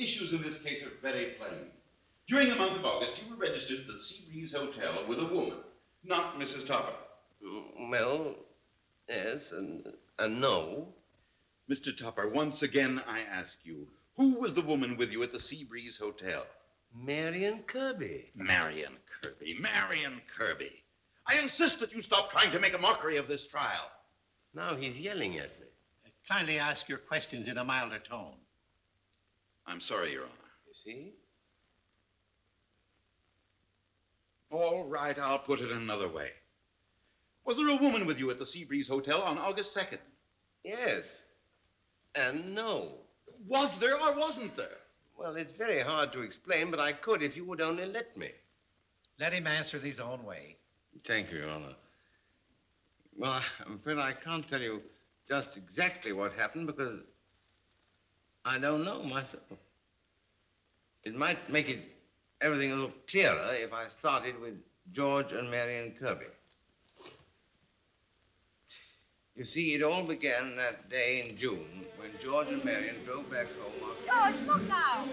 issues in this case are very plain. During the month of August, you were registered at the Seabreeze Hotel with a woman, not Mrs. Topper. Well, yes, and no. Mr. Topper, once again I ask you, who was the woman with you at the Seabreeze Hotel? Marion Kirby. Marion Kirby. Marion Kirby. I insist that you stop trying to make a mockery of this trial. Now he's yelling at me. Kindly ask your questions in a milder tone. I'm sorry, Your Honor. You see? All right, I'll put it another way. Was there a woman with you at the Seabreeze Hotel on August 2nd? Yes. And no. Was there or wasn't there? Well, it's very hard to explain, but I could if you would only let me. Let him answer his own way. Thank you, Your Honor. Well, I'm afraid I can't tell you just exactly what happened because I don't know myself. It might make it everything a little clearer if I started with George and Marion Kirby. You see, it all began that day in June when George and Marion drove back home. George, look now.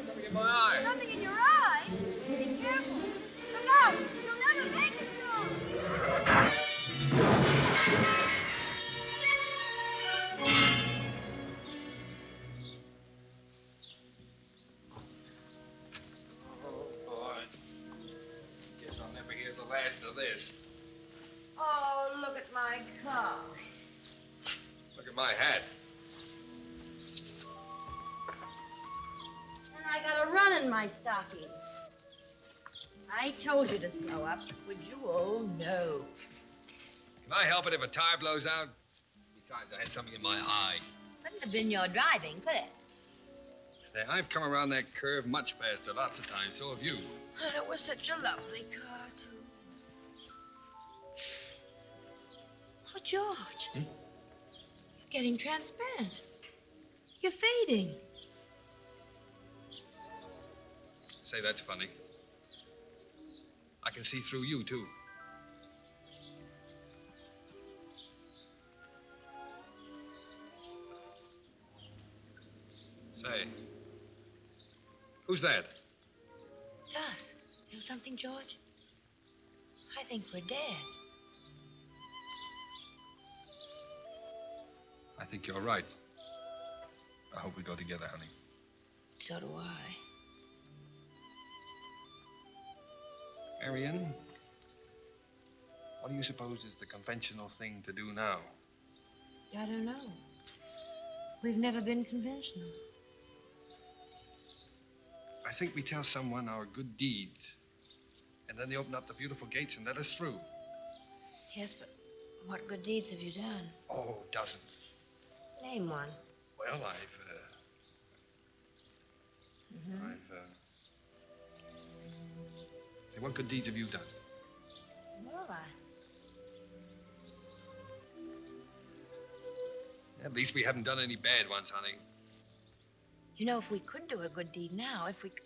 Something in my eye. Something in your eye? Be careful. Look out. You'll never make it, George. Oh, boy. Guess I'll never hear the last of this. Oh, look at my car. Look at my hat. And I got a run in my stocking. I told you to slow up, would you? Oh, no. Can I help it if a tire blows out? Besides, I had something in my eye. Couldn't have been your driving, could it? Say, I've come around that curve much faster lots of times. So have you. But it was such a lovely car, too. Oh, George. You're getting transparent. You're fading. Say, that's funny. I can see through you, too. Say, who's that? It's us. You know something, George? I think we're dead. I think you're right. I hope we go together, honey. So do I. Marion, what do you suppose is the conventional thing to do now? I don't know. We've never been conventional. I think we tell someone our good deeds, and then they open up the beautiful gates and let us through. Yes, but what good deeds have you done? Oh, dozens. Name one. Well, I've Say, what good deeds have you done? Well, At least we haven't done any bad ones, honey. you know, if we could do a good deed now, if we could...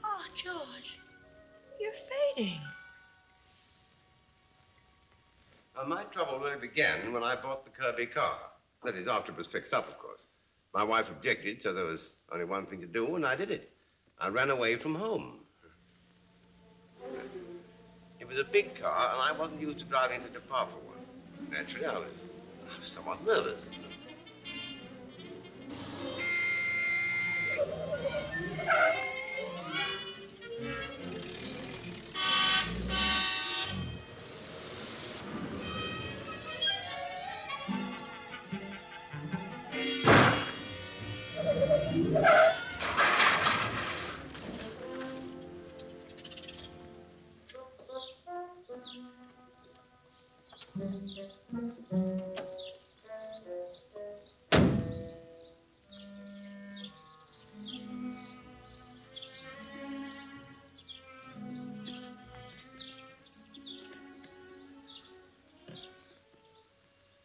Oh, George, you're fading. Well, my trouble really began when I bought the Kirby car. That is, after it was fixed up, of course. My wife objected, so there was only one thing to do, and I did it. I ran away from home. It was a big car, and I wasn't used to driving such a powerful one. Naturally, I was somewhat nervous.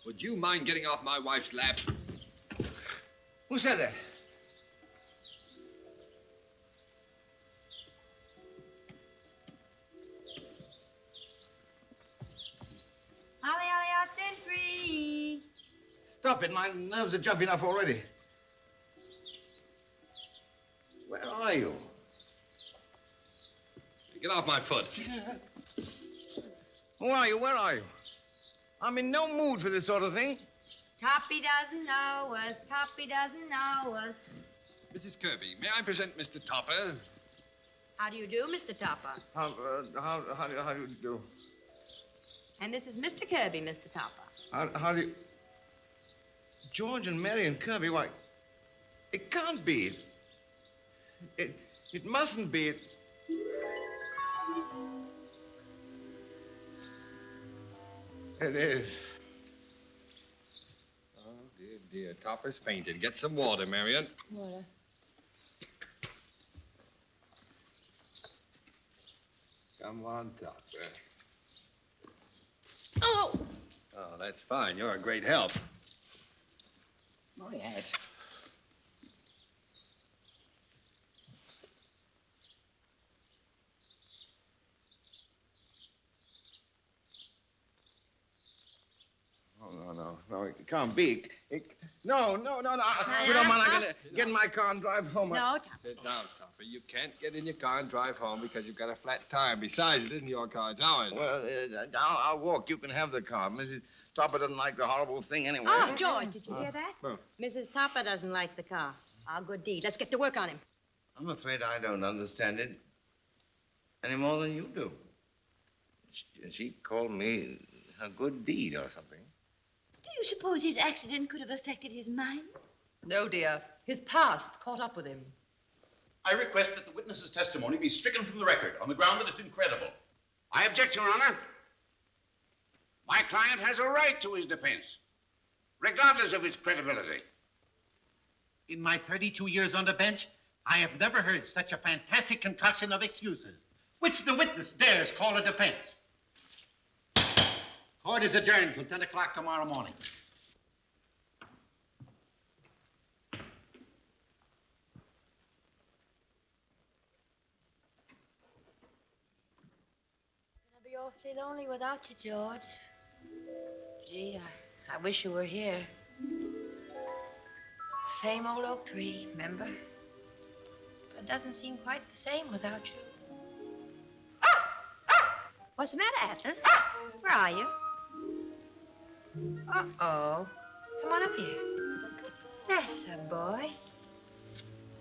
Would you mind getting off my wife's lap? Who said that? Ollie, out, 10-3. Stop it. My nerves are jumping off already. are you? Get off my foot. Who are you? Where are you? I'm in no mood for this sort of thing. Toppy doesn't know us. Toppy doesn't know us. Mrs. Kirby, may I present Mr. Topper? How do you do, Mr. Topper? How do you do? And this is Mr. Kirby, Mr. Topper. How do you... George and Mary and Kirby, why? It can't be. It mustn't be. It is. Oh, dear, dear. Topper's fainted. Get some water, Marion. Water. Come on, Topper. Oh! Oh, that's fine. You're a great help. My hat. Oh, no, it can't be. No. If you don't mind, I'm gonna get in my car and drive home. No, Topper. Sit down, Topper. You can't get in your car and drive home because you've got a flat tire. Besides, it isn't your car, it's ours. Well, I'll walk. You can have the car. Mrs. Topper doesn't like the horrible thing anyway. Oh, George, did you hear that? Well. Mrs. Topper doesn't like the car. Our good deed. Let's get to work on him. I'm afraid I don't understand it any more than you do. She called me a good deed or something. Do you suppose his accident could have affected his mind? No, dear. His past caught up with him. I request that the witness's testimony be stricken from the record on the ground that it's incredible. I object, Your Honor. My client has a right to his defense, regardless of his credibility. In my 32 years on the bench, I have never heard such a fantastic concoction of excuses, which the witness dares call a defense. Court is adjourned till 10 o'clock tomorrow morning. I'll be awfully lonely without you, George. Gee, I wish you were here. Same old oak tree, remember? But it doesn't seem quite the same without you. What's the matter, Atlas? Where are you? Uh-oh. Come on up here. That's a boy.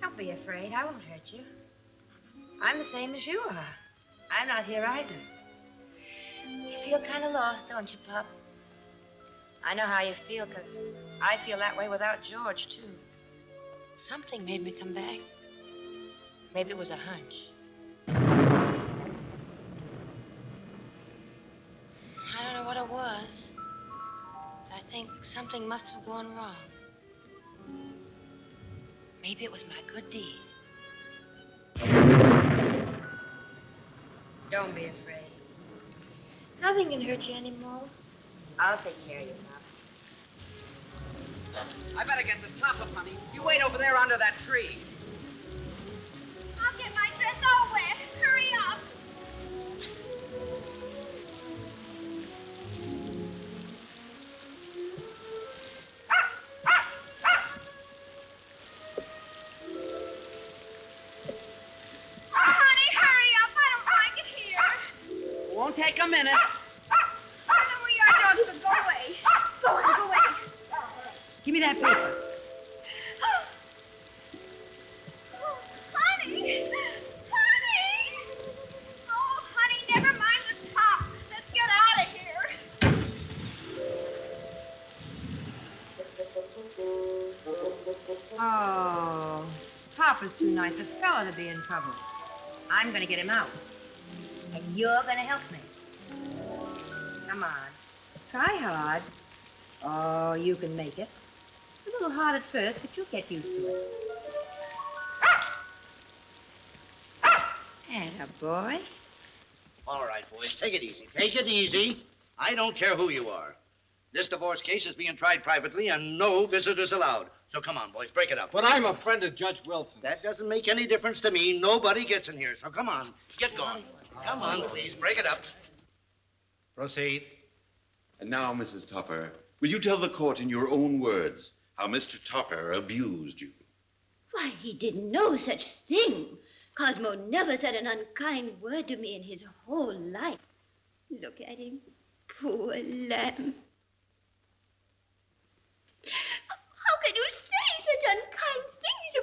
Don't be afraid. I won't hurt you. I'm the same as you are. I'm not here either. You feel kind of lost, don't you, Pop? I know how you feel, because I feel that way without George, too. Something made me come back. Maybe it was a hunch. I don't know what it was. I think something must have gone wrong. Maybe it was my good deed. Don't be afraid. Nothing can hurt you anymore. I'll take care of you, Pop. I better get this top up, honey. You wait over there under that tree. I'll get my dress all wet. Hurry up. Won't take a minute. I know where you are, George, but go away. Go away. Give me that paper. Honey! Oh, honey, never mind the top. Let's get out of here. Oh, Topper's too nice a fellow to be in trouble. I'm going to get him out. And you're going to help me. Come on. Try hard. Oh, you can make it. It's a little hard at first, but you'll get used to it. Atta boy. All right, boys, take it easy. Take it easy. I don't care who you are. This divorce case is being tried privately, and no visitors allowed. So come on, boys, break it up. But I'm a friend of Judge Wilson. That doesn't make any difference to me. Nobody gets in here, so come on. Get going. Come on, please, break it up. Proceed. And now, Mrs. Topper, will you tell the court in your own words how Mr. Topper abused you? Why, he didn't know such thing. Cosmo never said an unkind word to me in his whole life. Look at him. Poor lamb. How can you say such unkind things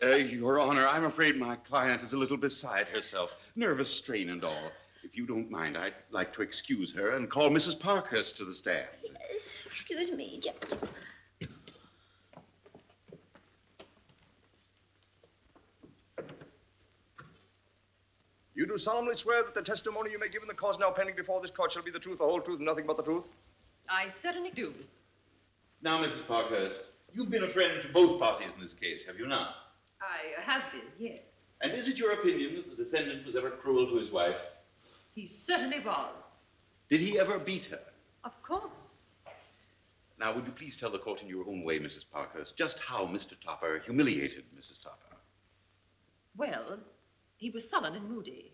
about him? Your Honor, I'm afraid my client is a little beside herself. Nervous strain and all. If you don't mind, I'd like to excuse her and call Mrs. Parkhurst to the stand. Yes, excuse me, Judge. You do solemnly swear that the testimony you may give in the cause now pending before this court shall be the truth, the whole truth, and nothing but the truth? I certainly do. Now, Mrs. Parkhurst, you've been a friend to both parties in this case, have you not? I have been, yes. And is it your opinion that the defendant was ever cruel to his wife? He certainly was. Did he ever beat her? Of course. Now, would you please tell the court in your own way, Mrs. Parkhurst, just how Mr. Topper humiliated Mrs. Topper? Well, he was sullen and moody.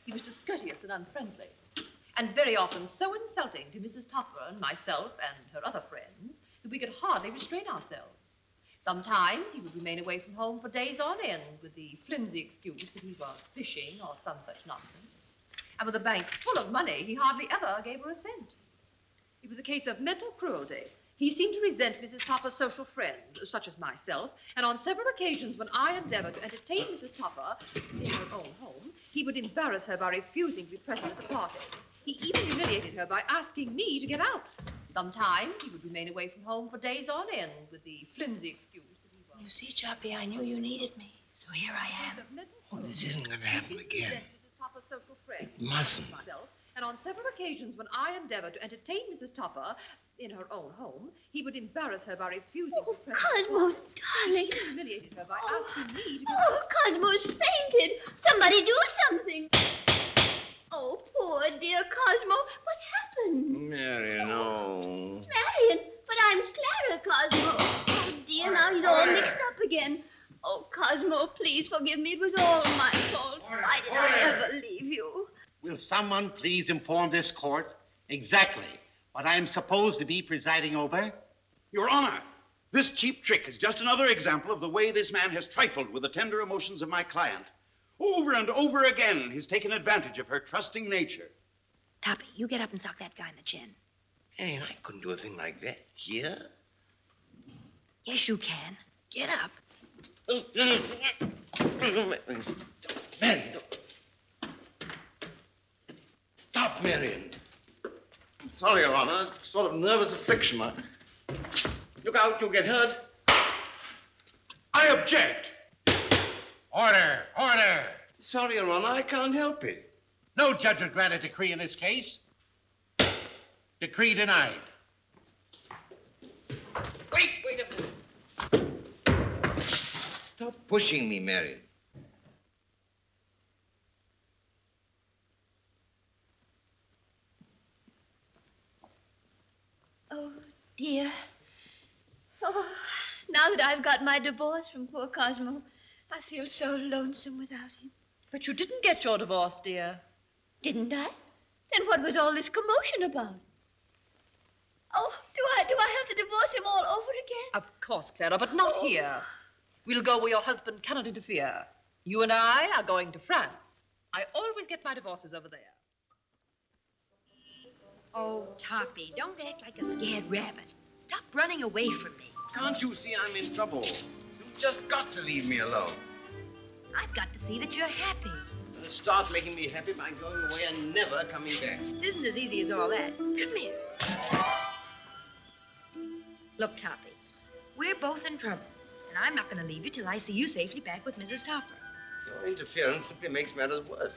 He was discourteous and unfriendly, and very often so insulting to Mrs. Topper and myself and her other friends that we could hardly restrain ourselves. Sometimes he would remain away from home for days on end with the flimsy excuse that he was fishing or some such nonsense. And with a bank full of money, he hardly ever gave her a cent. It was a case of mental cruelty. He seemed to resent Mrs. Topper's social friends, such as myself, and on several occasions when I endeavored to entertain Mrs. Topper in her own home, he would embarrass her by refusing to be present at the party. He even humiliated her by asking me to get out. Sometimes he would remain away from home for days on end with the flimsy excuse that he was... You see, Choppy, I knew you needed me, so here I am. Oh, this isn't going to happen again. Mrs. Topper's social friends, It mustn't. myself, and on several occasions when I endeavored to entertain Mrs. Topper in her own home, he would embarrass her by refusing to be present. Cosmo, darling. He humiliated her by asking me to get Oh, Cosmo's fainted. Somebody do something. Oh, poor dear Cosmo. What happened? Marion, no. Marion, but I'm Clara, Cosmo. Oh, dear, now he's all mixed up again. Oh, Cosmo, please forgive me. It was all my fault. Why did I ever leave you? Will someone please inform this court exactly what I am supposed to be presiding over? Your Honor, this cheap trick is just another example of the way this man has trifled with the tender emotions of my client. Over and over again, he's taken advantage of her trusting nature. Toppy, you get up and sock that guy in the chin. Hey, I couldn't do a thing like that here. Yes, you can. Get up. Marion, stop, Marion. I'm sorry, Your Honor. It's sort of nervous affliction. Look out, you'll get hurt. I object. Order, order. Sorry, Your Honor, I can't help it. No judge will grant a decree in this case. Decree denied. Wait a minute. Stop pushing me, Marion. Oh, dear. Oh, now that I've got my divorce from poor Cosmo, I feel so lonesome without him. But you didn't get your divorce, dear. Didn't I? Then what was all this commotion about? Oh, do I have to divorce him all over again? Of course, Clara, but not here. We'll go where your husband cannot interfere. You and I are going to France. I always get my divorces over there. Oh, Toppy, don't act like a scared rabbit. Stop running away from me. Can't you see I'm in trouble? You've just got to leave me alone. I've got to see that you're happy. Start making me happy by going away and never coming back. It isn't as easy as all that. Come here. Look, Toppy, we're both in trouble, and I'm not going to leave you till I see you safely back with Mrs. Topper. Your interference simply makes matters worse.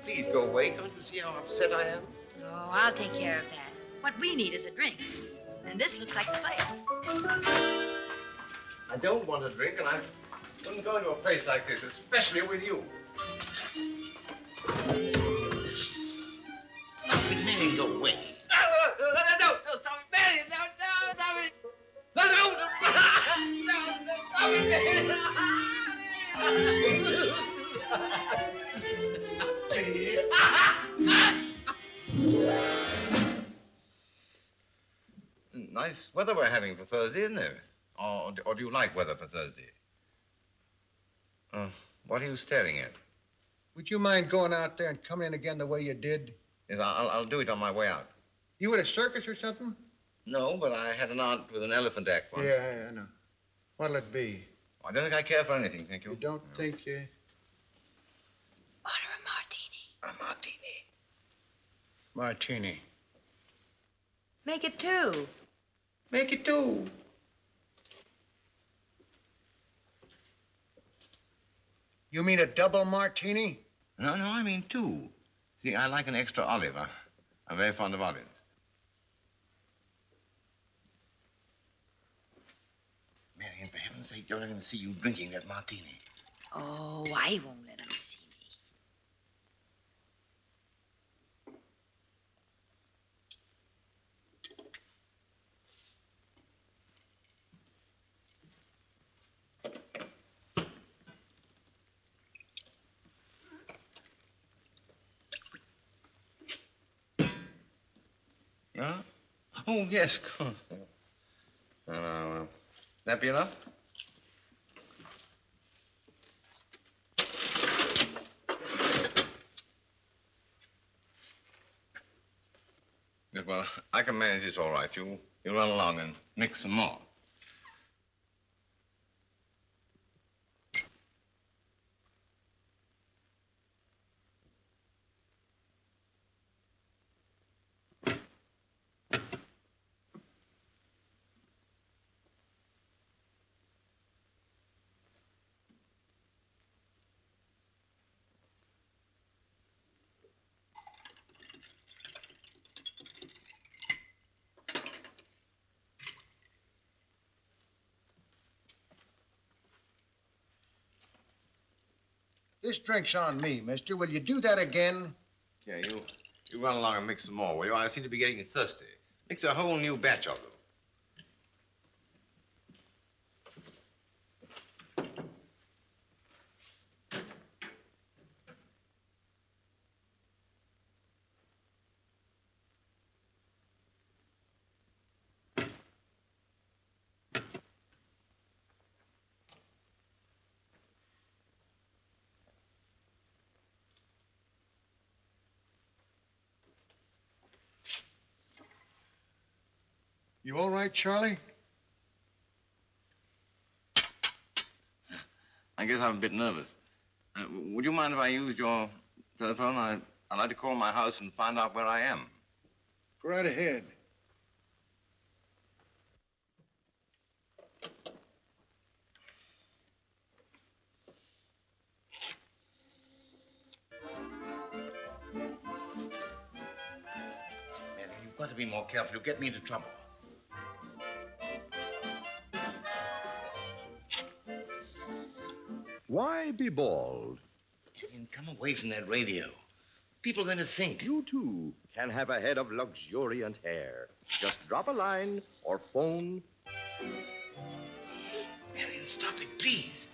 Please go away. Can't you see how upset I am? Oh, I'll take care of that. What we need is a drink, and this looks like the place. I don't want a drink, and I wouldn't go into a place like this, especially with you. Stop it, Marion, go away. No, stop it, Marion, no, stop it. No, stop it, Marion. Nice weather we're having for Thursday, isn't there? Or do you like weather for Thursday? What are you staring at? Would you mind going out there and coming in again the way you did? Yes, I'll do it on my way out. You at a circus or something? No, but I had an aunt with an elephant act once. Yeah, I know. What'll it be? I don't think I care for anything, thank you. You don't think you... Order a martini. A martini. Martini. Make it two. Make it two. You mean a double martini? No, I mean two. See, I like an extra olive. I'm very fond of olives. Marion, for heaven's sake, don't let him see you drinking that martini. Oh, I won't let him see me. Yeah? Oh, yes, of course. That be enough? Yes, well, I can manage this all right. You run along and mix some more. This drink's on me, mister. Will you do that again? Yeah, you run along and mix some more, will you? I seem to be getting thirsty. Mix a whole new batch of them. You all right, Charlie? I guess I'm a bit nervous. Would you mind if I used your telephone? I'd like to call my house and find out where I am. Go right ahead. Man, you've got to be more careful. You'll get me into trouble. Why be bald? And come away from that radio. People are going to think. You, too, can have a head of luxuriant hair. Just drop a line or phone. Marion, stop it, please.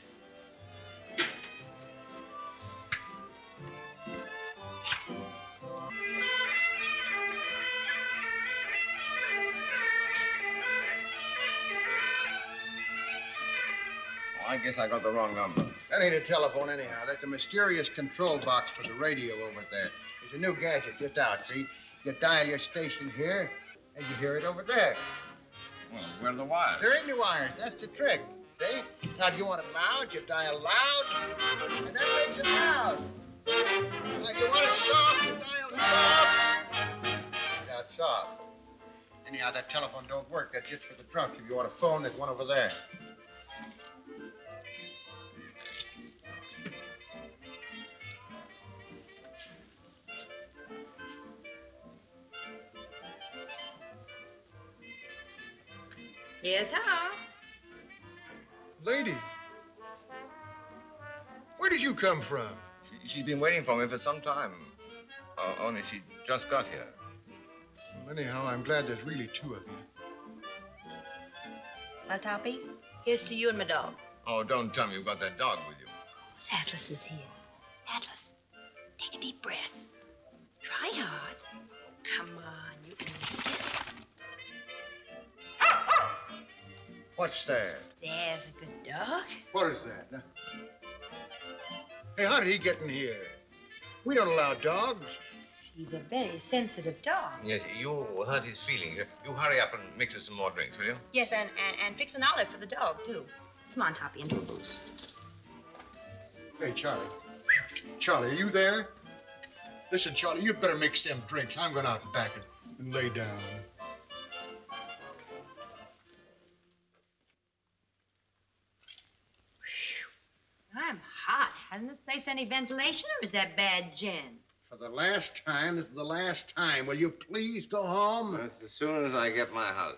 Oh, I guess I got the wrong number. That ain't a telephone anyhow. That's a mysterious control box for the radio over there. It's a new gadget just out, see? You dial your station here, and you hear it over there. Well, where are the wires? There ain't any wires. That's the trick, see? Now, if you want it loud, you dial loud, and that makes it loud. Now, if you want it soft, you dial soft. Now, it's soft. Anyhow, that telephone don't work. That's just for the drunk. If you want a phone, there's one over there. Here's how. Lady, where did you come from? She's been waiting for me for some time. Only she just got here. Well, anyhow, I'm glad there's really two of you. Well, Toppy, here's to you and my dog. Oh, don't tell me you've got that dog with you. Atlas is here. Atlas, take a deep breath. Try hard. Come on, you can make it. What's that? There's a good dog. What is that? Hey, how did he get in here? We don't allow dogs. He's a very sensitive dog. Yes, you hurt his feelings. You hurry up and mix us some more drinks, will you? Yes, and fix an olive for the dog, too. Come on, Toppy, into a booth. Hey, Charlie. Charlie, are you there? Listen, Charlie, you'd better mix them drinks. I'm going out and back and lay down. I'm hot. Hasn't this place any ventilation, or is that bad gin? For the last time, this is the last time. Will you please go home? That's as soon as I get my house.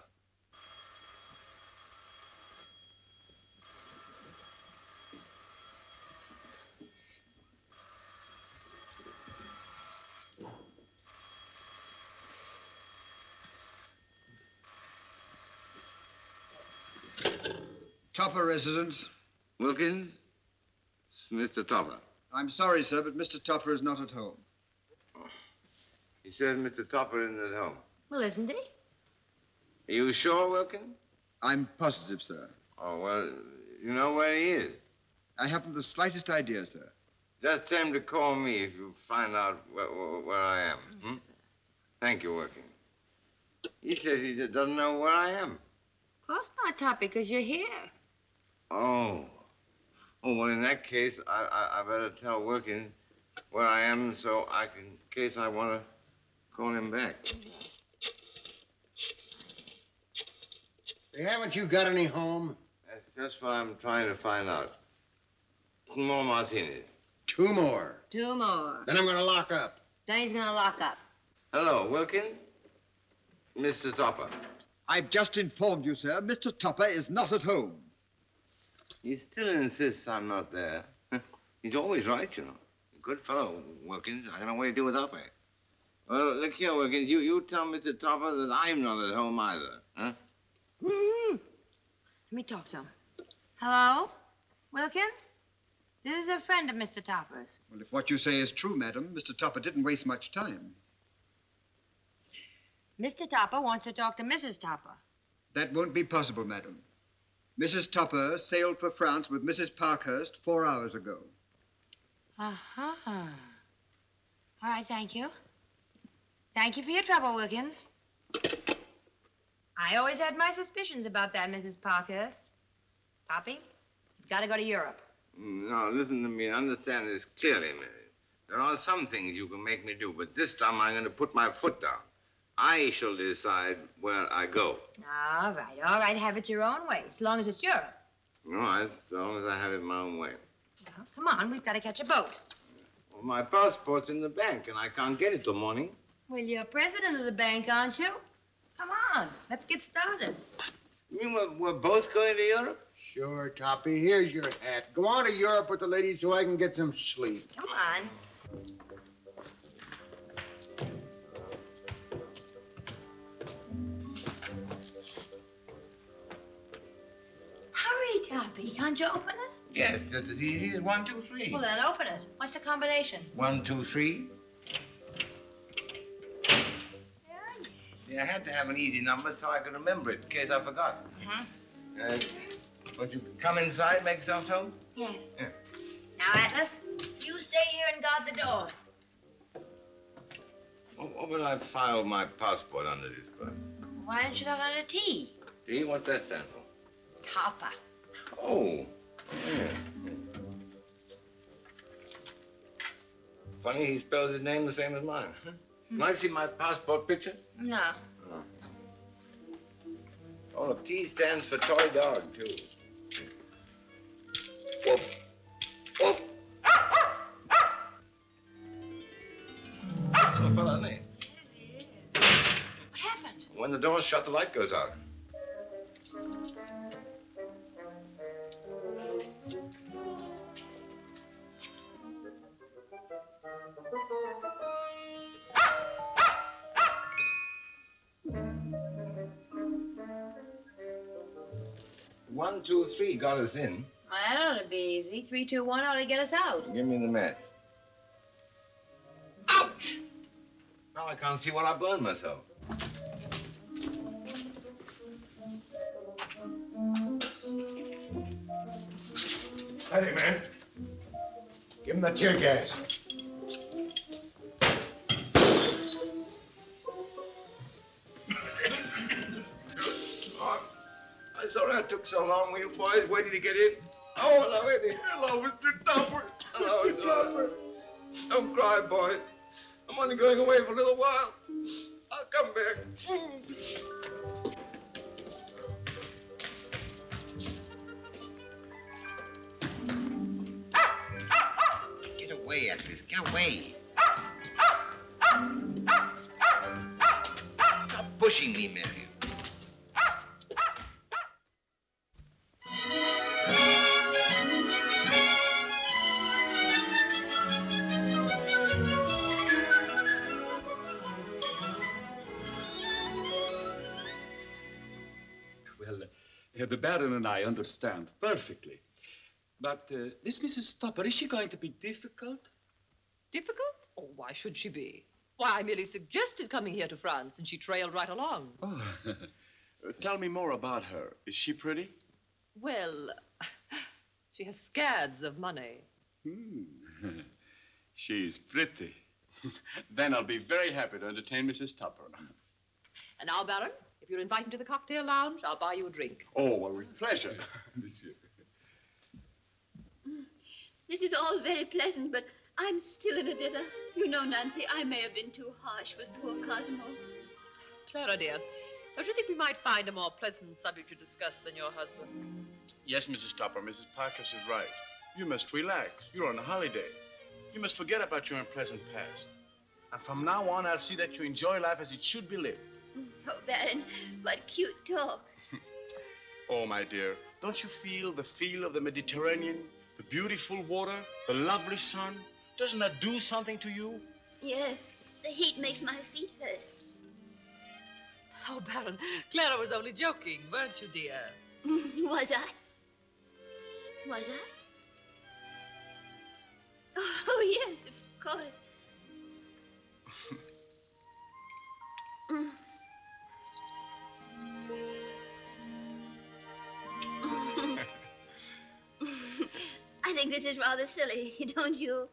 Topper residence. Wilkins? It's Mr. Topper. I'm sorry, sir, but Mr. Topper is not at home. He said Mr. Topper isn't at home. Well, isn't he? Are you sure, Wilkins? I'm positive, sir. Oh, well, you know where he is? I haven't the slightest idea, sir. Just tell him to call me if you find out where I am. Hmm? Thank you, Wilkins. He says he doesn't know where I am. Of course not, Toppy, because you're here. Oh. Oh, well, in that case, I better tell Wilkins where I am so in case I want to call him back. Hey, haven't you got any home? That's just what I'm trying to find out. 2 more martinis. 2 more. 2 more. Then I'm going to lock up. Then he's going to lock up. Hello, Wilkins? Mr. Topper. I've just informed you, sir. Mr. Topper is not at home. He still insists I'm not there. He's always right, you know. Good fellow, Wilkins. I don't know what to do without me. Well, look here, Wilkins. You tell Mr. Topper that I'm not at home either, huh? Let me talk to him. Hello? Wilkins? This is a friend of Mr. Topper's. Well, if what you say is true, madam, Mr. Topper didn't waste much time. Mr. Topper wants to talk to Mrs. Topper. That won't be possible, madam. Mrs. Topper sailed for France with Mrs. Parkhurst 4 hours ago. Uh-huh. All right, thank you. Thank you for your trouble, Wilkins. I always had my suspicions about that Mrs. Parkhurst. Poppy, you've got to go to Europe. No, listen to me. Understand this clearly, Mary. There are some things you can make me do, but this time I'm going to put my foot down. I shall decide where I go. All right. Have it your own way, as long as it's Europe. All right, as long as I have it my own way. Well, come on, we've got to catch a boat. Well, my passport's in the bank, and I can't get it till morning. Well, you're president of the bank, aren't you? Come on, let's get started. You mean we're both going to Europe? Sure, Toppy. Here's your hat. Go on to Europe with the ladies so I can get some sleep. Come on. Hurry, Toppy. Can't you open it? Yes, that's as easy as 1, 2, 3. Well, then open it. What's the combination? 1, 2, 3. Yeah, I had to have an easy number so I could remember it in case I forgot. Uh-huh. Won't you come inside, make yourself at home? Yes. Yeah. Now, Atlas, you stay here and guard the door. What would I file my passport under this for? Why don't you look on a T? T? What's that stand for? Topper. Oh. Yeah. Funny, he spells his name the same as mine. Huh? Can I see my passport picture? No. Oh, T stands for toy dog, too. Woof. Woof. Little fella, isn't he? What happened? When the door's shut, the light goes out. One, 2, 3 got us in. Well, that ought to be easy. 3, 2, 1 ought to get us out. Give me the match. Ouch! Now I can't see what I burned myself. Hey, man. Give Give him the tear gas. I'm sorry I took so long with you boys waiting to get in. Oh, hello, Eddie. Hello, Mr. Topper. Hello, Mr. Topper. Don't cry, boys. I'm only going away for a little while. I'll come back. Get away, Atlas. Get away. Stop pushing me, Mary. The Baron and I understand perfectly. But this Mrs. Topper, is she going to be difficult? Difficult? Oh, why should she be? Why, I merely suggested coming here to France, and she trailed right along. Oh. Tell me more about her. Is she pretty? Well, she has scads of money. She's pretty. Then I'll be very happy to entertain Mrs. Topper. And now, Baron, if you're invited to the cocktail lounge, I'll buy you a drink. Oh, well, with pleasure, monsieur. This is all very pleasant, but I'm still in a dither. You know, Nancy, I may have been too harsh with poor Cosmo. Clara, dear, don't you think we might find a more pleasant subject to discuss than your husband? Yes, Mrs. Topper, Mrs. Parkhurst is right. You must relax. You're on a holiday. You must forget about your unpleasant past. And from now on, I'll see that you enjoy life as it should be lived. Oh, Baron, what cute talk. Oh, my dear, don't you feel the feel of the Mediterranean, the beautiful water, the lovely sun? Doesn't that do something to you? Yes, the heat makes my feet hurt. Oh, Baron, Clara was only joking, weren't you, dear? Was I? Was I? Oh, yes, of course. I think this is rather silly, don't you?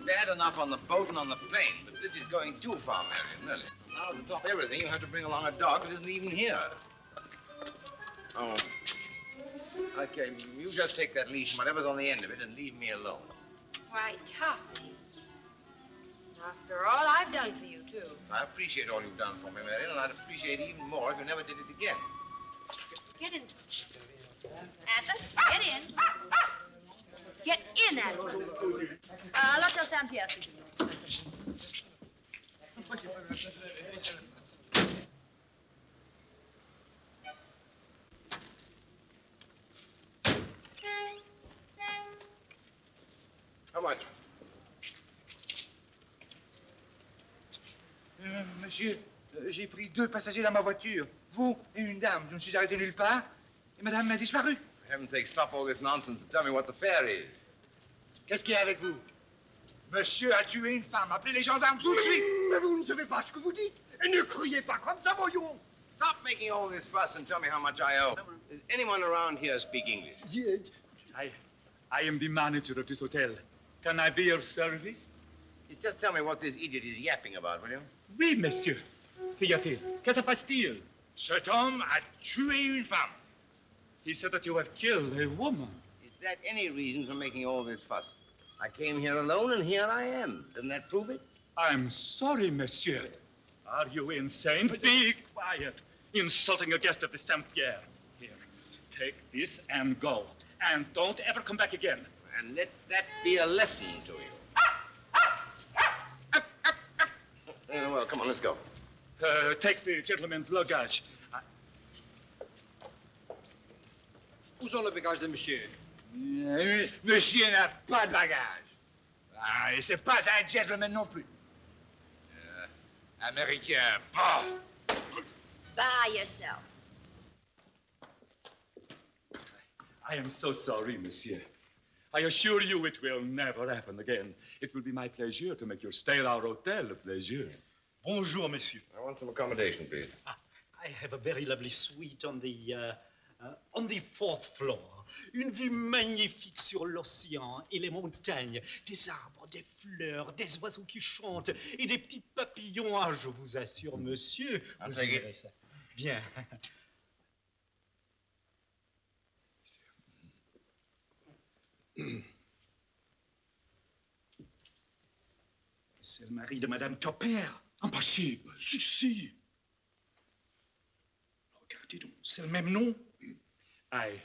Bad enough on the boat and on the plane, but this is going too far, Marion, really. Now, to top everything, you have to bring along a dog that isn't even here. Oh. Okay, you just take that leash and whatever's on the end of it and leave me alone. Why, Toppy. After all I've done for you, too. I appreciate all you've done for me, Marion, and I'd appreciate it even more if you never did it again. Get in. Atlas, get in. Get in, Atlas. L'Hôtel Saint-Pierre, s'il vous plaît. How much? Monsieur, j'ai pris 2 passagers dans ma voiture. Vous et une dame. Je me suis arrêté nulle part. Et madame a disparu. For heaven's sake, stop all this nonsense and tell me what the fare is. Qu'est-ce qu'il y a avec vous? Monsieur a tué une femme. Appelez les gendarmes tout de suite. Mais vous ne savez pas ce que vous dites. Et ne criez pas comme ça, voyons. Stop making all this fuss and tell me how much I owe. Does anyone around here speak English? Yes. I am the manager of this hotel. Can I be of service? Just tell me what this idiot is yapping about, will you? Oui, monsieur. Qu'y a-t-il? Que se passe-t-il? Cet homme a tué une femme. He said that you have killed a woman. Is that any reason for making all this fuss? I came here alone, and here I am. Doesn't that prove it? I'm sorry, monsieur. Are you insane? Be quiet. Insulting a guest of the Saint-Pierre. Here, take this and go. And don't ever come back again. And let that be a lesson to you. Well, come on, let's go. Take the gentleman's luggage. Où sont les bagages de monsieur? Monsieur n'a pas de bagages. Ah, et c'est pas un gentleman non plus. Américain, pas. by yourself. I am so sorry, monsieur. I assure you it will never happen again. It will be my pleasure to make your stay at our hotel a pleasure. Bonjour, monsieur. I want some accommodation, please. I have a very lovely suite on the fourth floor. Une vue magnifique sur l'océan et les montagnes, des arbres, des fleurs, des oiseaux qui chantent et des petits papillons. Ah, je vous assure, monsieur, vous aimerez ça. Bien. C'est le mari de Madame Topper. Impossible. Si. Regardez donc, c'est le même nom. I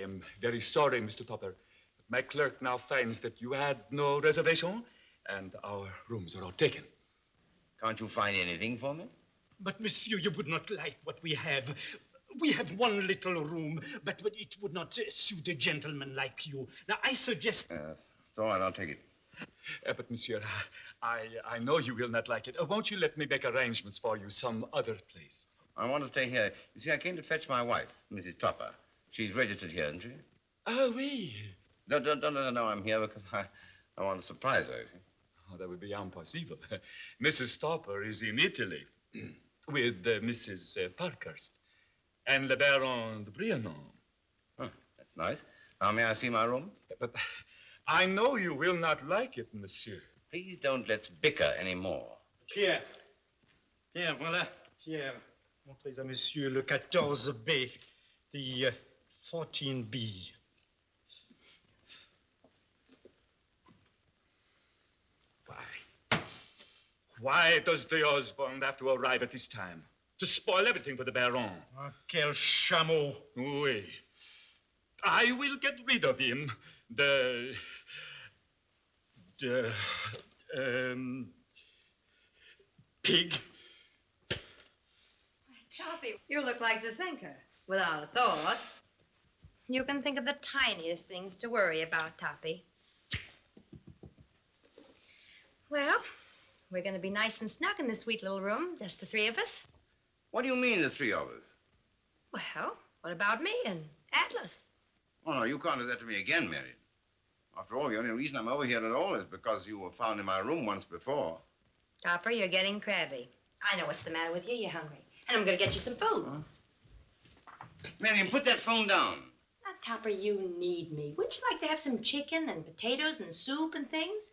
am very sorry, Mr. Topper. But my clerk now finds that you had no reservation, and our rooms are all taken. Can't you find anything for me? But, monsieur, you would not like what we have. We have one little room, but it would not suit a gentleman like you. Now, I suggest... It's all right, I'll take it. But, monsieur, I know you will not like it. Won't you let me make arrangements for you some other place? I want to stay here. You see, I came to fetch my wife, Mrs. Topper. She's registered here, isn't she? Oh, oui. No, I'm here because I want to surprise her, you see. Oh, that would be impossible. Mrs. Topper is in Italy with Mrs. Parkhurst and Le Baron de Briannon. Oh, that's nice. Now, may I see my room? But I know you will not like it, monsieur. Please don't let's bicker anymore. Pierre, voilà. Pierre, montrez à monsieur le 14B, the 14B. Why does the husband have to arrive at this time? To spoil everything for the Baron. Ah, quel chameau. Oui. I will get rid of him. Pig. Toppy, you look like the thinker, without a thought. You can think of the tiniest things to worry about, Toppy. Well, we're going to be nice and snug in this sweet little room, just the three of us. What do you mean, the three of us? Well, what about me and Atlas? Oh, no, you can't do that to me again, Mary. After all, the only reason I'm over here at all is because you were found in my room once before. Topper, you're getting crabby. I know what's the matter with you. You're hungry. And I'm going to get you some food. Miriam, put that phone down. Now, Topper, you need me. Wouldn't you like to have some chicken and potatoes and soup and things?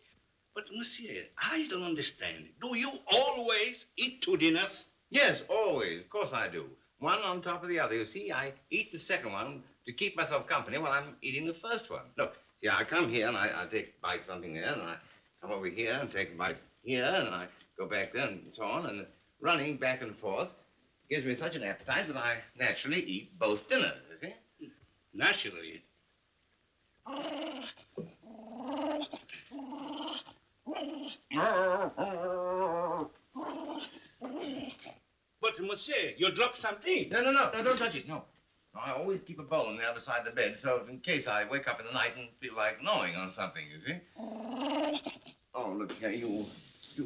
But, monsieur, I don't understand. Do you always eat two dinners? Yes, always. Of course I do. One on top of the other. You see, I eat the second one to keep myself company while I'm eating the first one. Look, yeah, I come here and I take a bite something there, and I come over here and take a bite here, and I go back there and so on, and running back and forth gives me such an appetite that I naturally eat both dinners, you see? Naturally. But, monsieur, you dropped something. No, don't touch it, no. I always keep a bowl on the other side of the bed, so in case I wake up in the night and feel like gnawing on something, you see? Oh, look here, you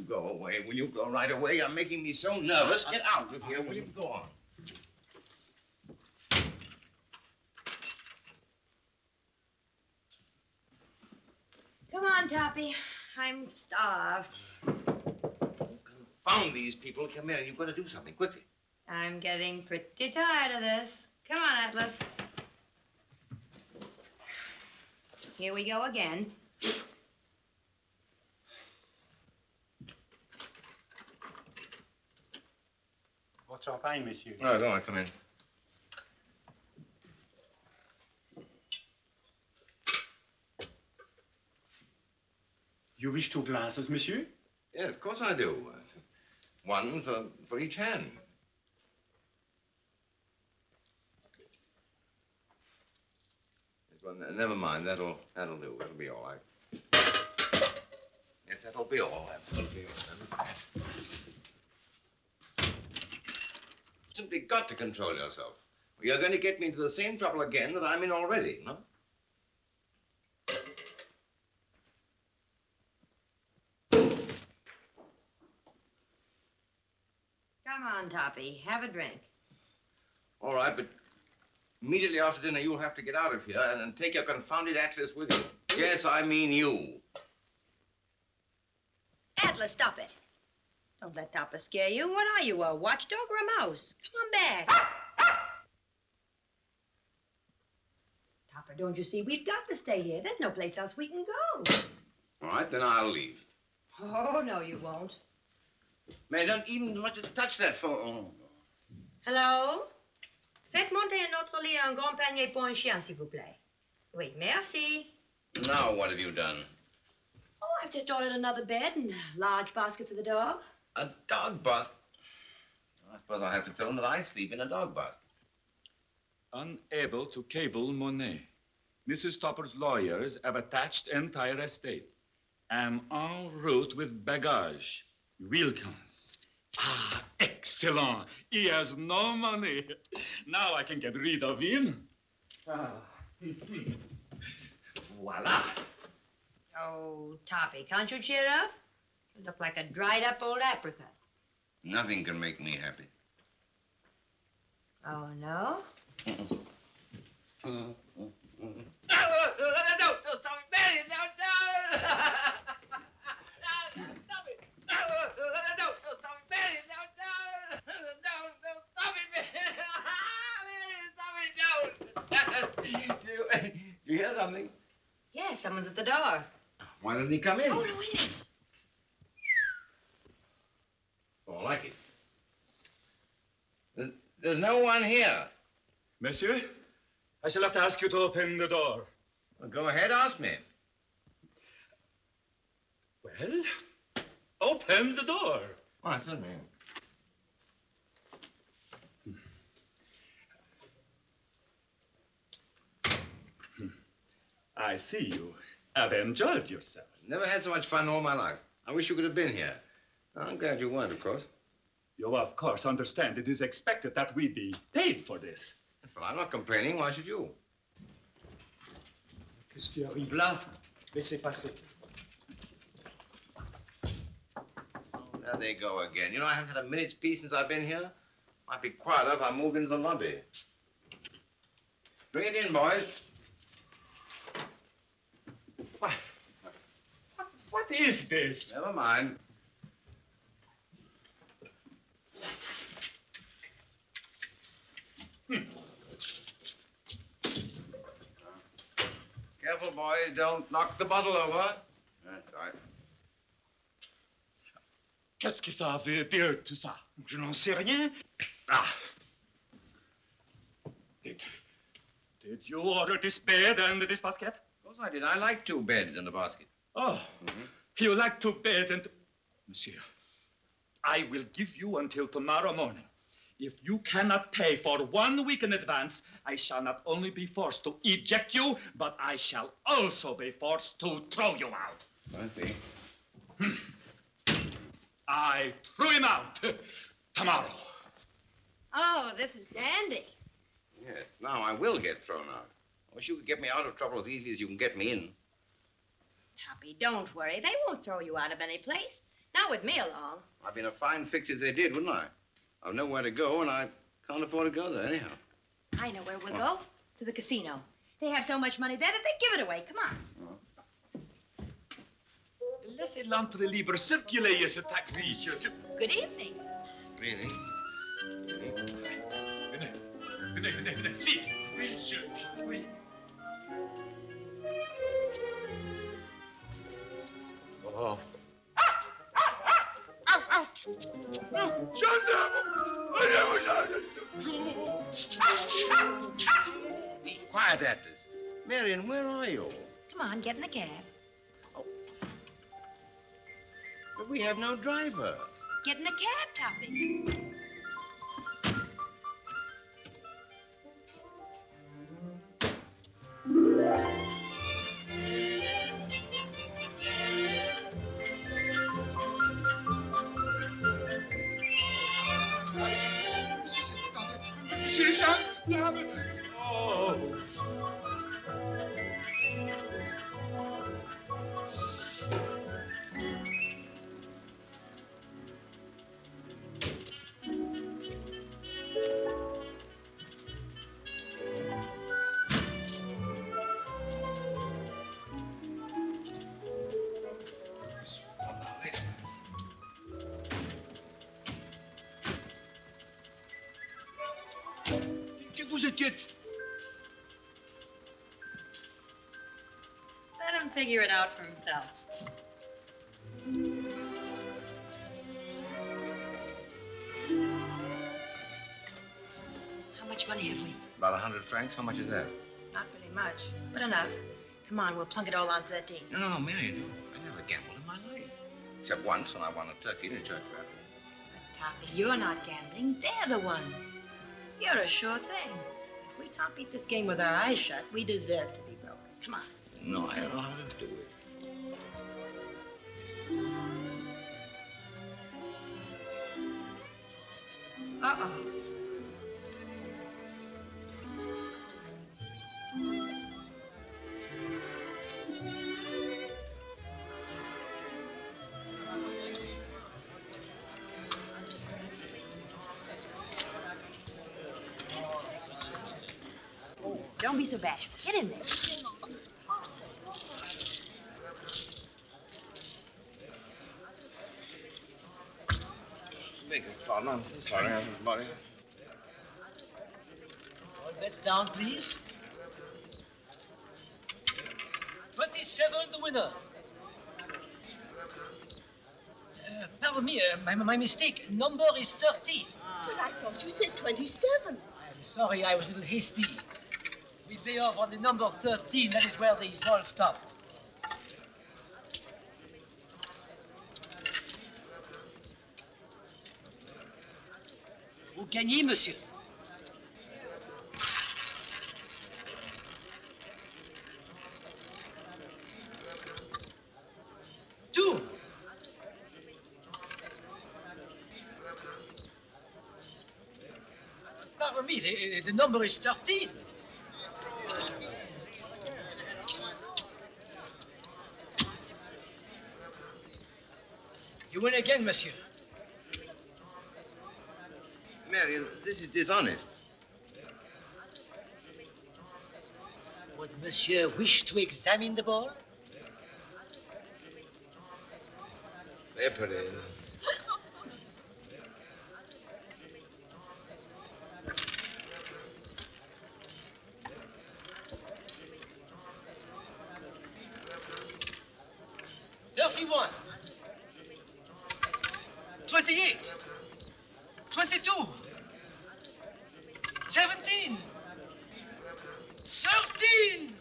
go away. Will you go right away? You're making me so nervous. Get out of here. Will you go on? Come on, Toppy. I'm starved. Confound these people. Come here. You've got to do something quickly. I'm getting pretty tired of this. Come on, Atlas. Here we go again. What's our pain, monsieur? No, don't I come in? You wish two glasses, monsieur? Yes, of course I do. One for each hand. Well, never mind. That'll do. That'll be all right. Yes, that'll be all. Absolutely. Simply got to control yourself. You're going to get me into the same trouble again that I'm in already, no? Come on, Toppy. Have a drink. All right, but immediately after dinner, you'll have to get out of here and take your confounded Atlas with you. Yes, I mean you. Atlas, stop it. Don't let Topper scare you. What are you, a watchdog or a mouse? Come on back. Topper, don't you see? We've got to stay here. There's no place else we can go. All right, then I'll leave. Oh, no, you won't. Man, don't even want to touch that phone. Hello? Faites monter à notre lit un grand panier pour un chien, s'il vous plaît. Oui, merci. Now, what have you done? Oh, I've just ordered another bed and a large basket for the dog. A dog basket? I suppose I'll have to tell them that I sleep in a dog basket. Unable to cable Monet. Mrs. Topper's lawyers have attached entire estate. Am en route with bagage. Wilkins. Ah, excellent. He has no money. Now I can get rid of him. Ah. Voila. Oh, Toppy, can't you cheer up? You look like a dried-up old apricot. Nothing can make me happy. Oh, no? No, stop it, Mary, no. Stop it. No, stop it, Mary, no. Stop it, Mary. Stop it, You hear something? Yeah, someone's at the door. Why didn't he come in? Oh, no, wait. Oh, like it. There's no one here. Monsieur, I shall have to ask you to open the door. Well, go ahead, ask me. Well, open the door. Oh, certainly. I see you have enjoyed yourself. Never had so much fun all my life. I wish you could have been here. I'm glad you weren't, of course. You, of course, understand it is expected that we be paid for this. Well, I'm not complaining. Why should you? Qu'est-ce qui arrive là? Laissez passer. Oh, there they go again. You know, I haven't had a minute's peace since I've been here. Might be quieter if I moved into the lobby. Bring it in, boys. What is this? Never mind. Careful, boys. Don't knock the bottle over. That's right. Qu'est-ce que ça veut dire, tout ça? Je n'en sais rien. Ah. Did you order this bed and this basket? Of course I did. I like 2 beds in a basket. Oh, you like 2 beds and... Monsieur, I will give you until tomorrow morning. If you cannot pay for 1 week in advance, I shall not only be forced to eject you, but I shall also be forced to throw you out. I see. I threw him out tomorrow. Oh, this is dandy. Yes, now I will get thrown out. I wish you could get me out of trouble as easily as you can get me in. Toppy, don't worry. They won't throw you out of any place. Not with me along. I'd be in a fine fix if they did, wouldn't I? I've nowhere to go, and I can't afford to go there anyhow. I know where we'll go. To the casino. They have so much money there that they give it away. Come on. Laissez l'entrée libre circuler, ce taxi. Good evening. Good evening. Venez, vite. Oui, monsieur. Oui. Oh. Be quiet, Atlas. Marion, where are you? Come on, get in the cab. But we have no driver. Get in the cab, Toppy. Oh. que vous étiez... Let him figure it out for himself. How much money have we? About 100 francs. How much is that? Not really much, but enough. Come on, we'll plunk it all on 13. No, Marion. I never gambled in my life. Except once when I won a turkey in a church raffle. Toppy, you're not gambling. They're the ones. You're a sure thing. If we top beat this game with our eyes shut, we deserve to be broken. Come on. No, I don't know how to do it. Uh-oh. Don't be so bashful. Get in there. Beg your pardon. I'm so sorry, everybody. All bets down, please. 27, the winner. Pardon me, my mistake. Number is 13. But I thought you said 27. I'm sorry, I was a little hasty. We pay off on the number 13. That is where the all stopped. Vous gagnez, monsieur. Two. Pardon me, the number is 13. You win again, monsieur. Marion, this is dishonest. Would monsieur wish to examine the ball? They put it in. $31. 28. 22. 17. 13.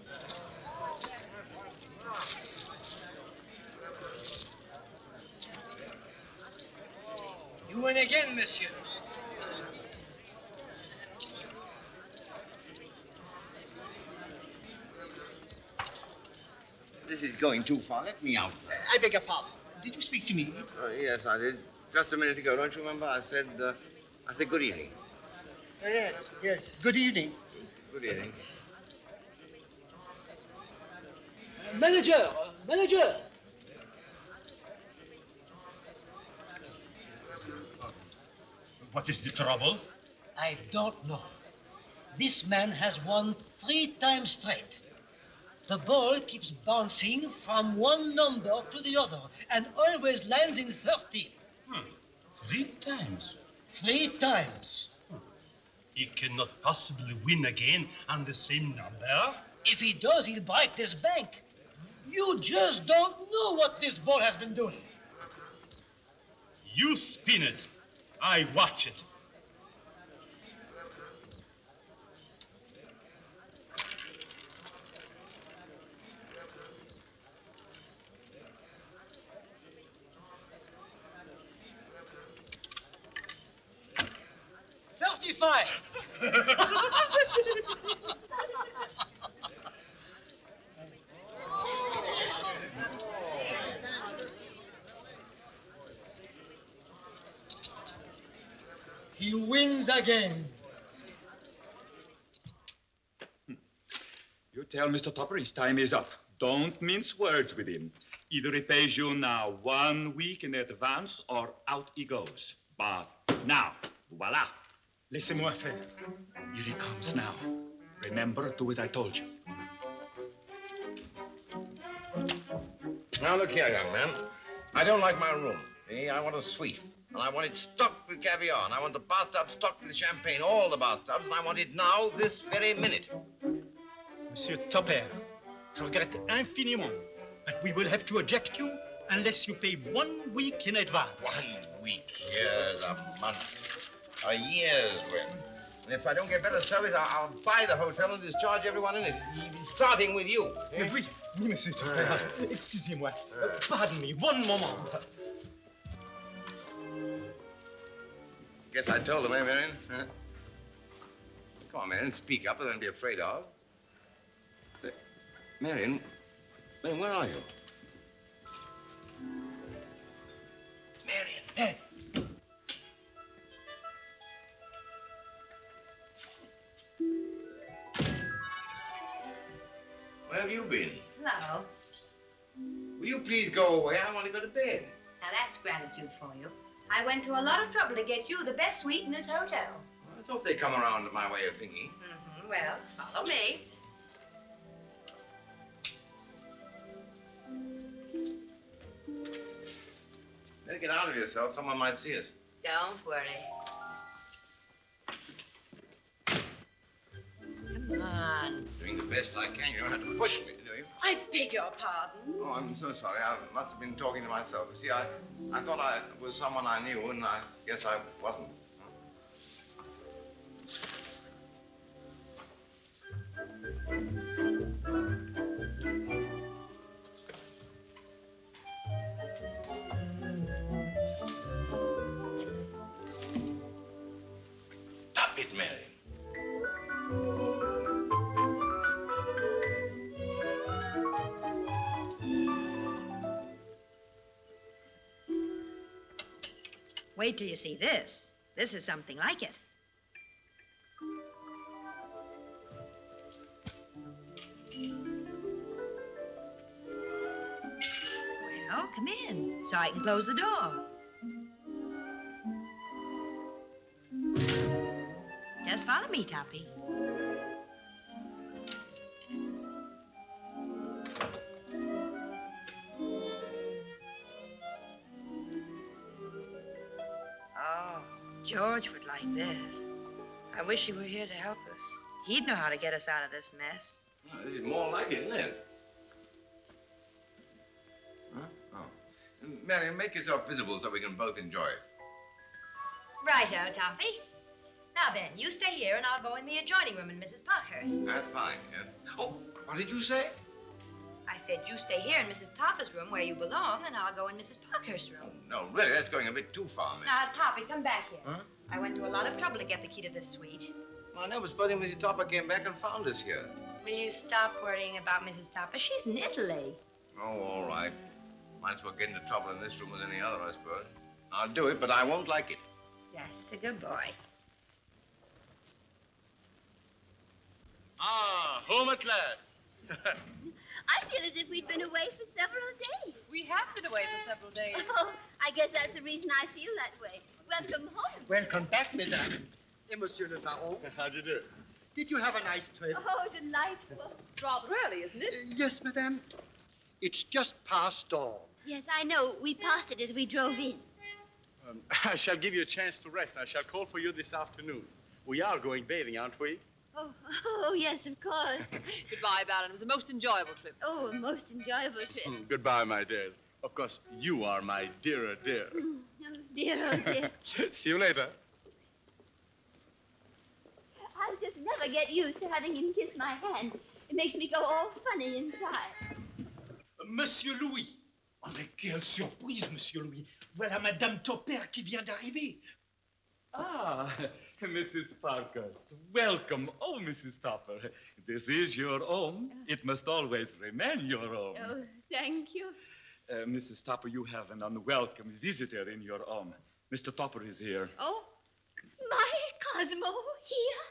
You win again, monsieur. This is going too far. Let me out. I beg your pardon. Did you speak to me? Yes, I did. Just a minute ago. Don't you remember? I said good evening. Yes. Good evening. Good evening. Manager! Manager! What is the trouble? I don't know. This man has won 3 times straight. The ball keeps bouncing from one number to the other and always lands in 13. 3 times? 3 times. He cannot possibly win again on the same number. If he does, he'll break this bank. You just don't know what this ball has been doing. You spin it. I watch it. He wins again. You tell Mr. Topper his time is up. Don't mince words with him. Either he pays you now 1 week in advance or out he goes. But now, voila. Laissez-moi faire. Here he comes now. Remember, do as I told you. Now, look here, young man. I don't like my room. See, I want a suite. And I want it stocked with caviar, and I want the bathtub stocked with champagne, all the bathtubs, and I want it now, this very minute. Monsieur Topper, je regrette infiniment, but we will have to eject you unless you pay 1 week in advance. 1 week, years, a month, a year's rent. And if I don't get better service, I'll buy the hotel and discharge everyone in it, starting with you. Oui, oui, monsieur Topper. Excusez-moi. Pardon me, one moment. Guess I told them, eh, Marion? Huh? Come on, Marion, speak up, or don't be afraid of. Marion, where are you? Marion. Where have you been? Hello. Will you please go away? I want to go to bed. Now, that's gratitude for you. I went to a lot of trouble to get you the best suite in this hotel. I thought they'd come around to my way of thinking. Mm-hmm. Well, follow me. Better get out of yourself. Someone might see us. Don't worry. Come on. Doing the best I can. You don't have to push me, do you? I beg your pardon. Oh, I'm so sorry. I must have been talking to myself. You see, I thought I was someone I knew, and I guess I wasn't. Stop it, Mary. Wait till you see this. This is something like it. Well, come in, so I can close the door. Just follow me, Toppy. Oh, George would like this. I wish he were here to help us. He'd know how to get us out of this mess. Oh, this is more like it, isn't it? Huh? Oh. Marion, make yourself visible so we can both enjoy it. Righto, Toppy. Now then, you stay here and I'll go in the adjoining room in Mrs. Parkhurst. That's fine, yes. Oh, what did you say? I said you stay here in Mrs. Topper's room where you belong, and I'll go in Mrs. Parkhurst's room. No, really, that's going a bit too far, Miss. Now, Toppy, come back here. Huh? I went to a lot of trouble to get the key to this suite. Well, I know, but supposing Mrs. Topper came back and found us here. Will you stop worrying about Mrs. Topper? She's in Italy. Oh, all right. Might as well get into trouble in this room as any other, I suppose. I'll do it, but I won't like it. That's a good boy. Ah, home at last. I feel as if we'd been away for several days. We have been away for several days. Oh, I guess that's the reason I feel that way. Welcome home. Welcome back, mesdames. Et Monsieur le Baron. How do you do? Did you have a nice trip? Oh, delightful. Rather early, isn't it? Yes, madame. It's just past dawn. Yes, I know. We passed it as we drove in. I shall give you a chance to rest. I shall call for you this afternoon. We are going bathing, aren't we? Oh, yes, of course. Goodbye, Baron. It was a most enjoyable trip. Oh, a most enjoyable trip. Goodbye, my dears. Of course, you are my dear. Oh, dear, oh, dear. See you later. I'll just never get used to having him kiss my hand. It makes me go all funny inside. Monsieur Louis. Oh, mais quelle surprise, Monsieur Louis. Voilà Madame Topper qui vient d'arriver. Ah, Mrs. Parkhurst. Welcome. Oh, Mrs. Topper. This is your home. It must always remain your home. Oh, thank you. Mrs. Topper, you have an unwelcome visitor in your home. Mr. Topper is here. Oh, my Cosmo here?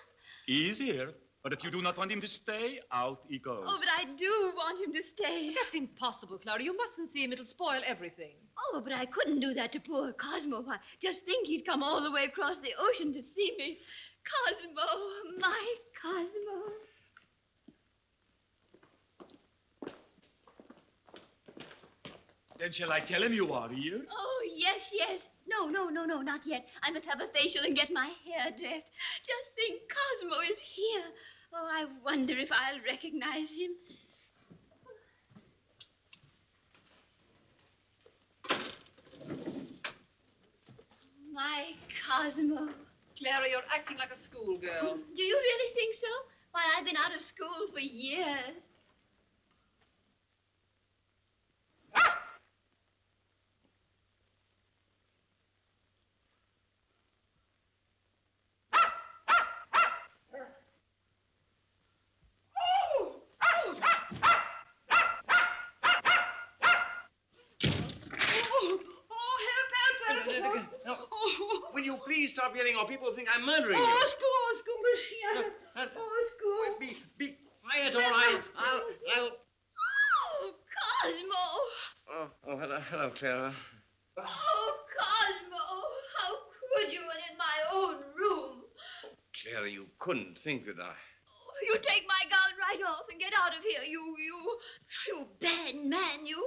He is here. But if you do not want him to stay, out he goes. Oh, but I do want him to stay. That's impossible, Clara. You mustn't see him. It'll spoil everything. Oh, but I couldn't do that to poor Cosmo. Why, just think he's come all the way across the ocean to see me. Cosmo, my Cosmo. Then shall I tell him you are here? Oh, yes, yes. No, not yet. I must have a facial and get my hair dressed. Just think, Cosmo is here. Oh, I wonder if I'll recognize him. My Cosmo. Clara, you're acting like a schoolgirl. Do you really think so? Why, I've been out of school for years. Will you please stop yelling or people think I'm murdering you? School is here. School. Be quiet, all right. I'll... Oh, Cosmo. Oh, hello, Clara. Oh, Cosmo. How could you, and in my own room? Clara, you couldn't think that I... You take my gown right off and get out of here, you bad man, you.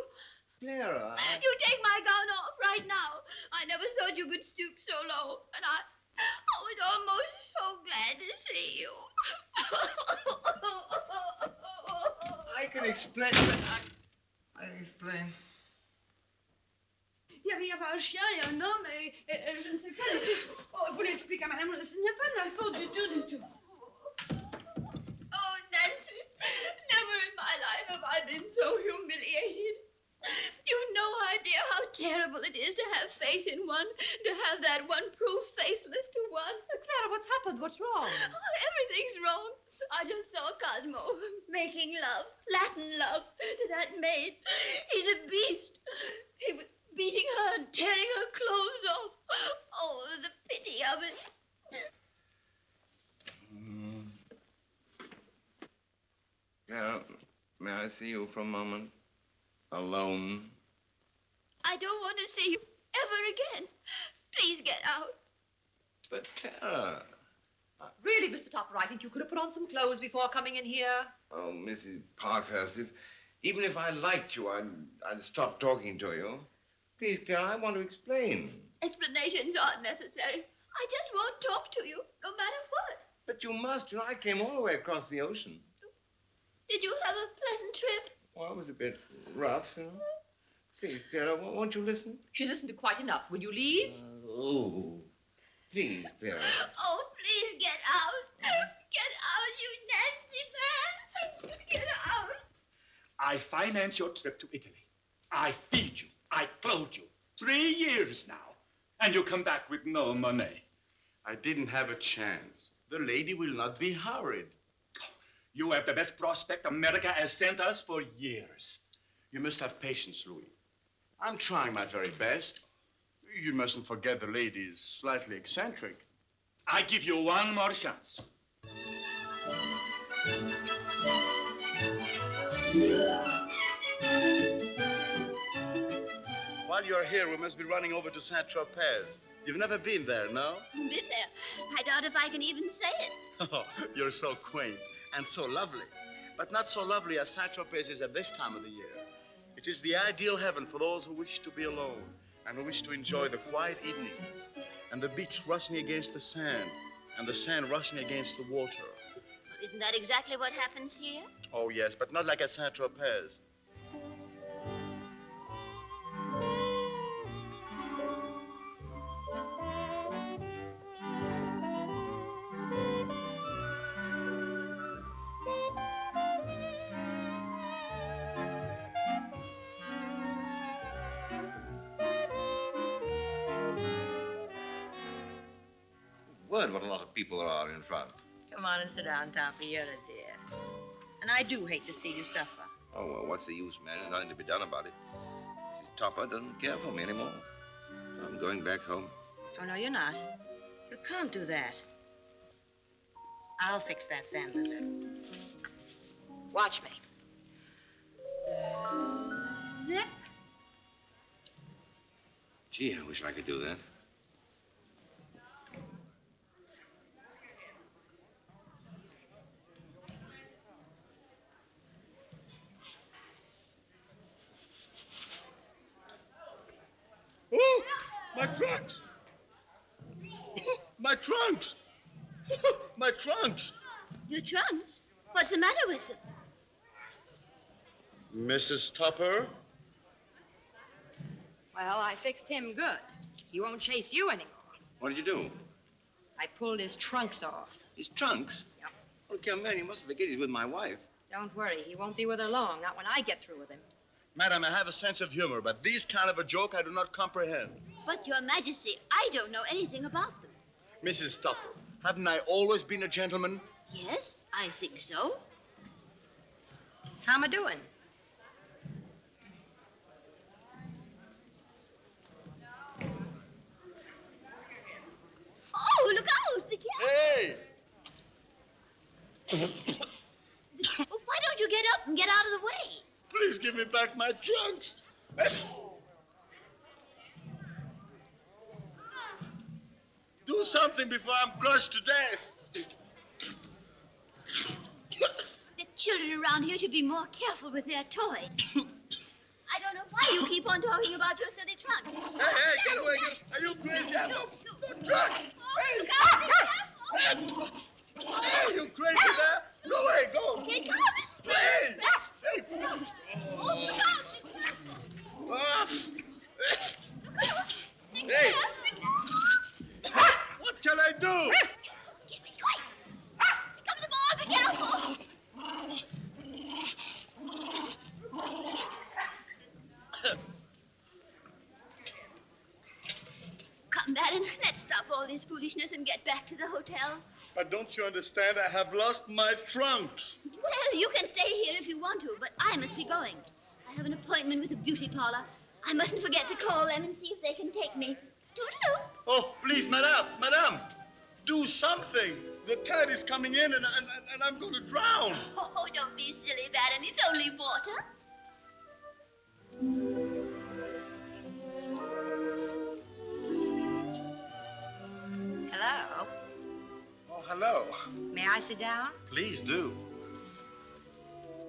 Clara. You take my gown off right now. I never thought you could stoop so low, and I was almost so glad to see you. I can explain. I can explain. Il y avait un chien et un homme et je ne sais pas. Oh, vous l'expliquez à madame, ce n'est pas de ma faute du tout. Oh, Nancy, never in my life have I been so humiliated. You've no idea how terrible it is to have faith in one, to have that one prove faithless to one. Clara, what's happened? What's wrong? Oh, everything's wrong. I just saw Cosmo making love, Latin love, to that maid. He's a beast. He was beating her and tearing her clothes off. Oh, the pity of it. Clara, may I see you for a moment? Alone. I don't want to see you ever again. Please get out. But Clara... Really, Mr. Topper, I think you could have put on some clothes before coming in here. Oh, Mrs. Parkhurst, even if I liked you, I'd stop talking to you. Please, Clara, I want to explain. Explanations aren't necessary. I just won't talk to you, no matter what. But you must. You know, I came all the way across the ocean. Did you have a pleasant trip? Well, it was a bit rough, you know. Please, Clara, won't you listen? She's listened to quite enough. Will you leave? Oh, please, Clara. Oh, please get out. Get out, you nasty man. Get out. I finance your trip to Italy. I feed you. I clothe you. 3 years now. And you come back with no money. I didn't have a chance. The lady will not be hurried. You have the best prospect America has sent us for years. You must have patience, Louis. I'm trying my very best. You mustn't forget the lady is slightly eccentric. I give you one more chance. While you're here, we must be running over to Saint-Tropez. You've never been there, no? Been there. I doubt if I can even say it. Oh, you're so quaint and so lovely. But not so lovely as Saint-Tropez is at this time of the year. It is the ideal heaven for those who wish to be alone and who wish to enjoy the quiet evenings and the beach rustling against the sand and the sand rustling against the water. Isn't that exactly what happens here? Oh, yes, but not like at Saint-Tropez. Word, what a lot of people there are in France. Come on and sit down, Toppy. You're a dear. And I do hate to see you suffer. Oh, well, what's the use, man? There's nothing to be done about it. Mrs. Topper doesn't care for me anymore. I'm going back home. Oh, no, you're not. You can't do that. I'll fix that sand lizard. Watch me. Zip. Gee, I wish I could do that. Oh, my dress! trunks. My trunks. My trunks. Your trunks? What's the matter with them? Mrs. Topper? Well, I fixed him good. He won't chase you anymore. What did you do? I pulled his trunks off. His trunks? Yep. Look, young man, you must forget he's with my wife. Don't worry, he won't be with her long, not when I get through with him. Madam, I have a sense of humor, but these kind of a joke I do not comprehend. But, Your Majesty, I don't know anything about them. Mrs. Topper, haven't I always been a gentleman? Yes, I think so. How am I doing? Oh, look out! Be careful. Hey! Why don't you get up and get out of the way? Please give me back my trunks. Do something before I'm crushed to death. The children around here should be more careful with their toys. I don't know why you keep on talking about your silly trunk. Hey, get away. Are you crazy? The trunk. Hey! Hey, you crazy there? Go away, go. Get coming. Hey! Oh, look out. Ah. Hey! What shall I do? Keep it quiet. Here comes the boy. Be careful. Come, Baron. Let's stop all this foolishness and get back to the hotel. But don't you understand? I have lost my trunks. Well, you can stay here if you want to, but I must be going. I have an appointment with a beauty parlor. I mustn't forget to call them and see if they can take me. Toodaloo. Oh, please, madame, do something. The tide is coming in and I'm going to drown. Oh, don't be silly, Baron. It's only water. Hello? Oh, hello. May I sit down? Please do.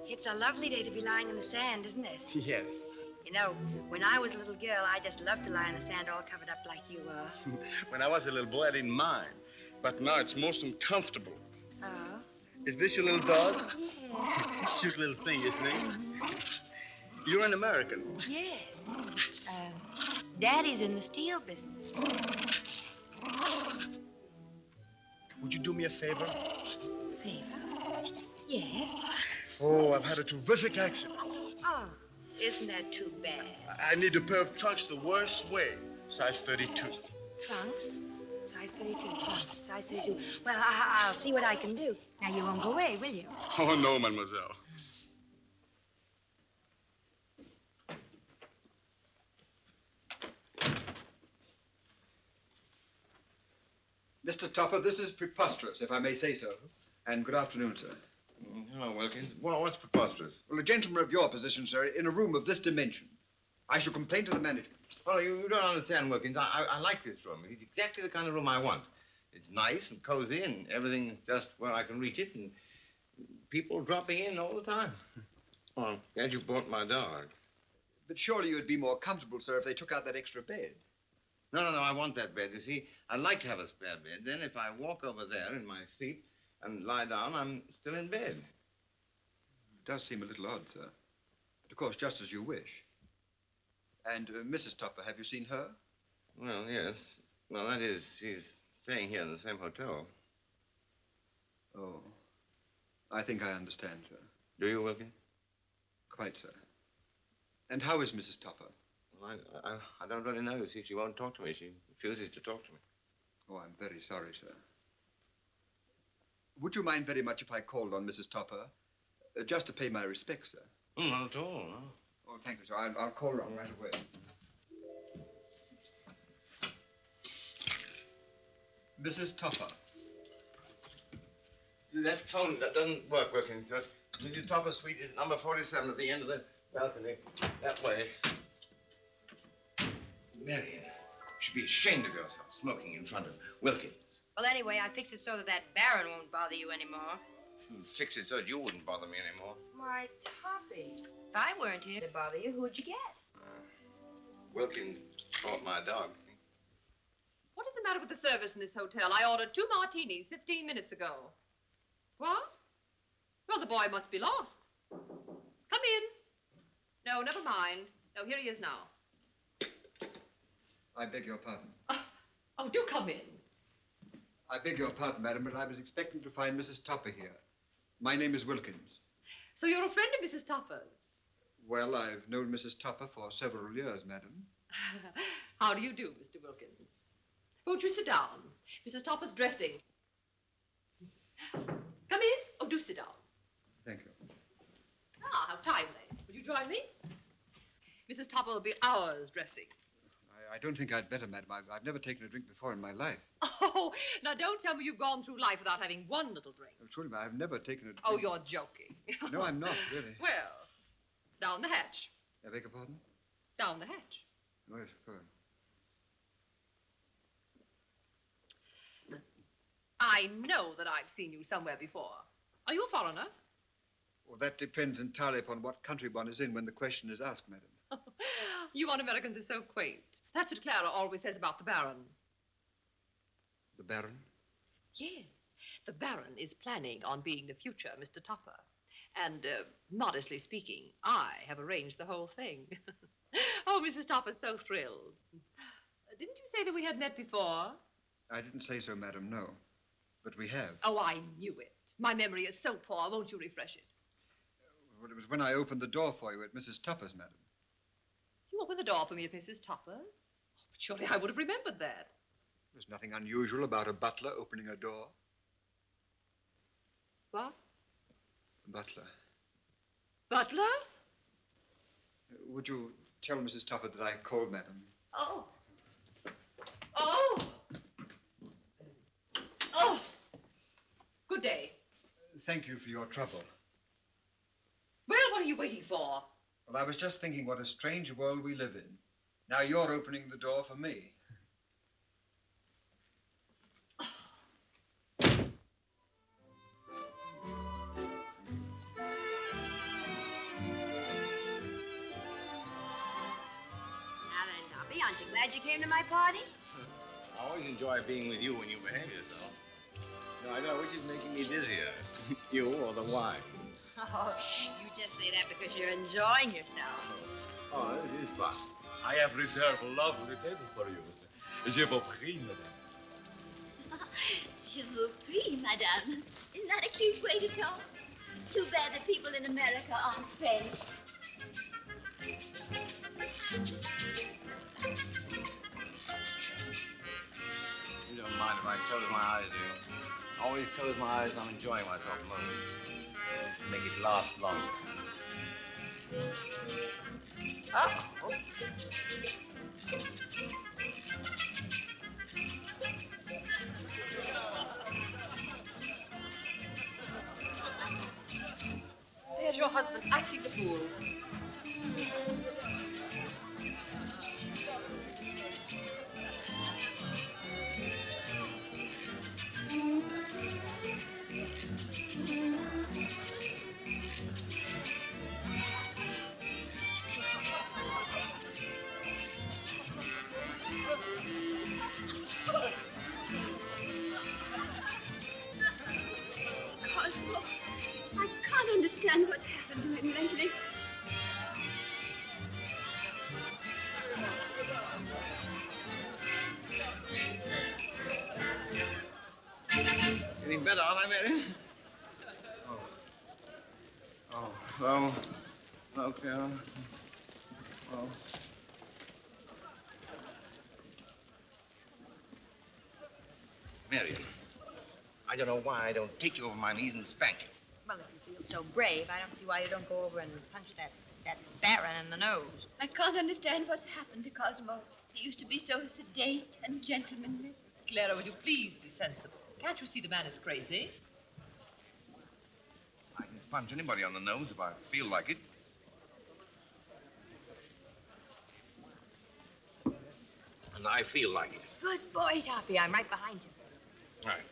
It's a lovely day to be lying in the sand, isn't it? Yes. You know, when I was a little girl, I just loved to lie in the sand all covered up like you were. When I was a little boy, I didn't mind. But now it's most uncomfortable. Oh? Is this your little dog? Yeah. Cute little thing, isn't he? You're an American. Yes. Daddy's in the steel business. Would you do me a favor? Favor? Yes. Oh, I've had a terrific accident. Oh, isn't that too bad? I need a pair of trunks the worst way. Size 32. Trunks? Size 32, trunks, size 32. Well, I'll see what I can do. Now, you won't go away, will you? Oh, no, mademoiselle. Mr. Topper, this is preposterous, if I may say so. And good afternoon, sir. Hello, Wilkins. Well, what's preposterous? Well, a gentleman of your position, sir, in a room of this dimension. I shall complain to the management. Well, you don't understand, Wilkins. I like this room. It's exactly the kind of room I want. It's nice and cozy and everything just where I can reach it and people dropping in all the time. Well, glad you brought my dog. But surely you'd be more comfortable, sir, if they took out that extra bed. No, I want that bed. You see, I'd like to have a spare bed. Then if I walk over there in my sleep and lie down, I'm still in bed. It does seem a little odd, sir. But of course, just as you wish. And Mrs. Topper, have you seen her? Well, yes. Well, that is, she's staying here in the same hotel. Oh. I think I understand, sir. Do you, Wilkins? Quite, sir. And how is Mrs. Topper? Well, I don't really know. You see, she won't talk to me. She refuses to talk to me. Oh, I'm very sorry, sir. Would you mind very much if I called on Mrs. Topper? Just to pay my respects, sir. Not at all, no. Oh, thank you, sir. I'll call her on right away. Mrs. Topper. That phone doesn't work, Wilkins. Mrs. Topper's suite is number 47 at the end of the balcony. That way. Marion, you should be ashamed of yourself, smoking in front of Wilkins. Well, anyway, I fixed it so that Baron won't bother you anymore. Fix it so that you wouldn't bother me anymore. Why, Toppy, if I weren't here to bother you, who'd you get? Wilkins bought my dog. matter with the service in this hotel? I ordered 2 martinis 15 minutes ago. What? Well, the boy must be lost. Come in. No, never mind. No, here he is now. I beg your pardon. Oh, do come in. I beg your pardon, madam, but I was expecting to find Mrs. Topper here. My name is Wilkins. So you're a friend of Mrs. Topper's? Well, I've known Mrs. Topper for several years, madam. How do you do, Mr. Wilkins? Won't you sit down? Mrs. Topper's dressing. Come in. Oh, do sit down. Thank you. Ah, how timely. Will you join me? Mrs. Topper will be hours dressing. I don't think I'd better, madam. I've never taken a drink before in my life. Oh, now don't tell me you've gone through life without having one little drink. Oh, truly, I've never taken a drink. Oh, you're joking. No, I'm not, really. Well, down the hatch. I beg your pardon? Down the hatch. Oh, yes, of course. I know that I've seen you somewhere before. Are you a foreigner? Well, that depends entirely upon what country one is in when the question is asked, madam. You un-Americans are so quaint. That's what Clara always says about the Baron. The Baron? Yes. The Baron is planning on being the future Mr. Topper. And, modestly speaking, I have arranged the whole thing. Oh, Mrs. Topper's so thrilled. Didn't you say that we had met before? I didn't say so, madam, no. But we have. Oh, I knew it. My memory is so poor. Won't you refresh it? Well, it was when I opened the door for you at Mrs. Topper's, madam. You opened the door for me at Mrs. Topper's? Oh, but surely I would have remembered that. There's nothing unusual about a butler opening a door. What? A butler. Butler? Would you tell Mrs. Topper that I called, madam? Oh. Oh! Oh! Good day. Thank you for your trouble. Well, what are you waiting for? Well, I was just thinking what a strange world we live in. Now you're opening the door for me. Aren't you glad you came to my party? I always enjoy being with you when you behave yourself. No, I don't know which is making me dizzier, you or the wine. Oh, you just say that because you're enjoying yourself. Oh, this is fun. I have reserved a lovely table for you. Je vous prie, madame. Je vous prie, madame. Isn't that a cute way to talk? Too bad that people in America aren't French. You don't mind if I close my eyes, do you? Always close my eyes when I'm enjoying myself most. Make it last longer. Ah! Oh. There's your husband acting the fool. Cosmo, I can't understand what's happened to him lately. Getting better, aren't I, Mary? Oh, well, okay. Well. Marion, I don't know why I don't take you over my knees and spank you. Well, if you feel so brave, I don't see why you don't go over and punch that Baron in the nose. I can't understand what's happened to Cosmo. He used to be so sedate and gentlemanly. Clara, will you please be sensible? Can't you see the man is crazy? I can punch anybody on the nose if I feel like it. And I feel like it. Good boy, Toppy. I'm right behind you. All right.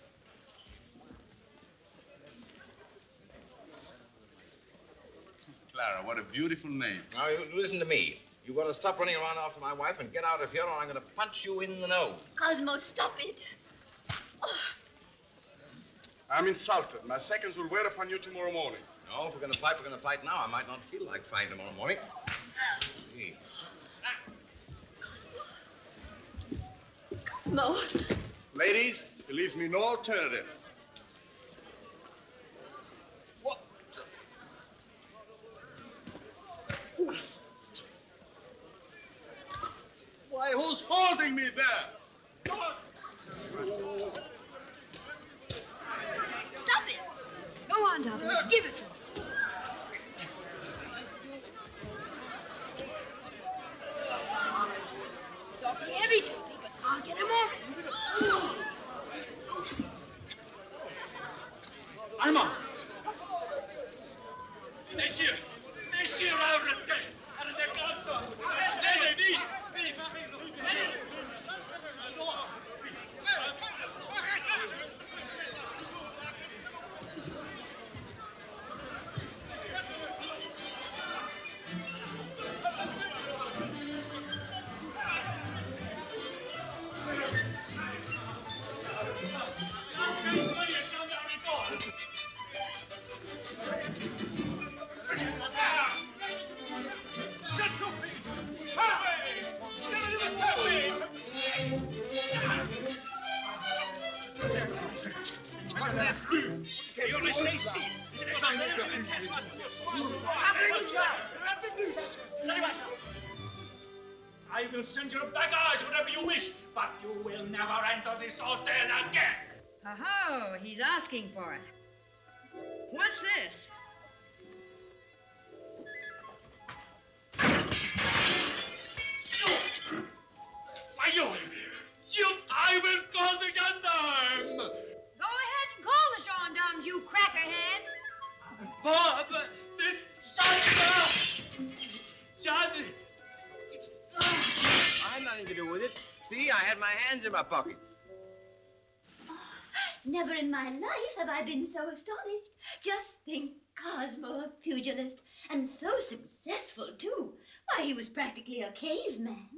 Clara, what a beautiful name. Now, you listen to me. You got to stop running around after my wife and get out of here, or I'm going to punch you in the nose. Cosmo, stop it. I'm insulted. My seconds will wait upon you tomorrow morning. No, if we're going to fight, we're going to fight now. I might not feel like fighting tomorrow morning. Gee. Cosmo. Ladies, it leaves me no alternative. What? Why, who's holding me there? Come on. Stop it. Go on, Dominic. Give it to him. It's awfully heavy, Toby, but I'll get him off. Armand! Messieurs! Messieurs, arrêtez! Arrêtez comme ça! Arrêtez, vite! I will send your baggage whenever you wish, but you will never enter this hotel again. Oh, he's asking for it. What's this? Why, you, I will call the gendarme. Go ahead and call the gendarmes, you crackerhead. Bob, John. I had nothing to do with it. See, I had my hands in my pockets. Never in my life have I been so astonished. Just think, Cosmo, a pugilist, and so successful, too. Why, he was practically a caveman.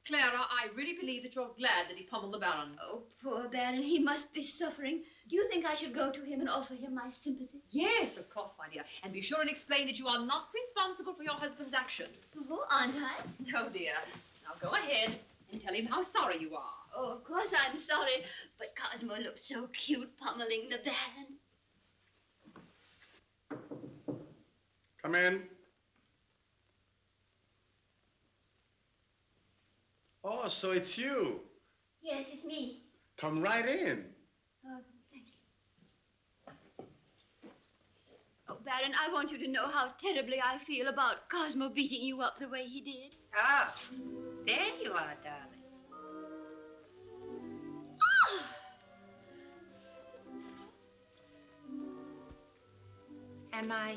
Clara, I really believe that you're glad that he pummeled the Baron. Oh, poor Baron, he must be suffering. Do you think I should go to him and offer him my sympathy? Yes, of course, my dear. And be sure and explain that you are not responsible for your husband's actions. Oh, aren't I? No, dear. Now go ahead and tell him how sorry you are. Oh, of course I'm sorry, but Cosmo looked so cute pummeling the Baron. Come in. Oh, so it's you. Yes, it's me. Come right in. Oh, thank you. Oh, Baron, I want you to know how terribly I feel about Cosmo beating you up the way he did. Ah, there you are, darling. Am I,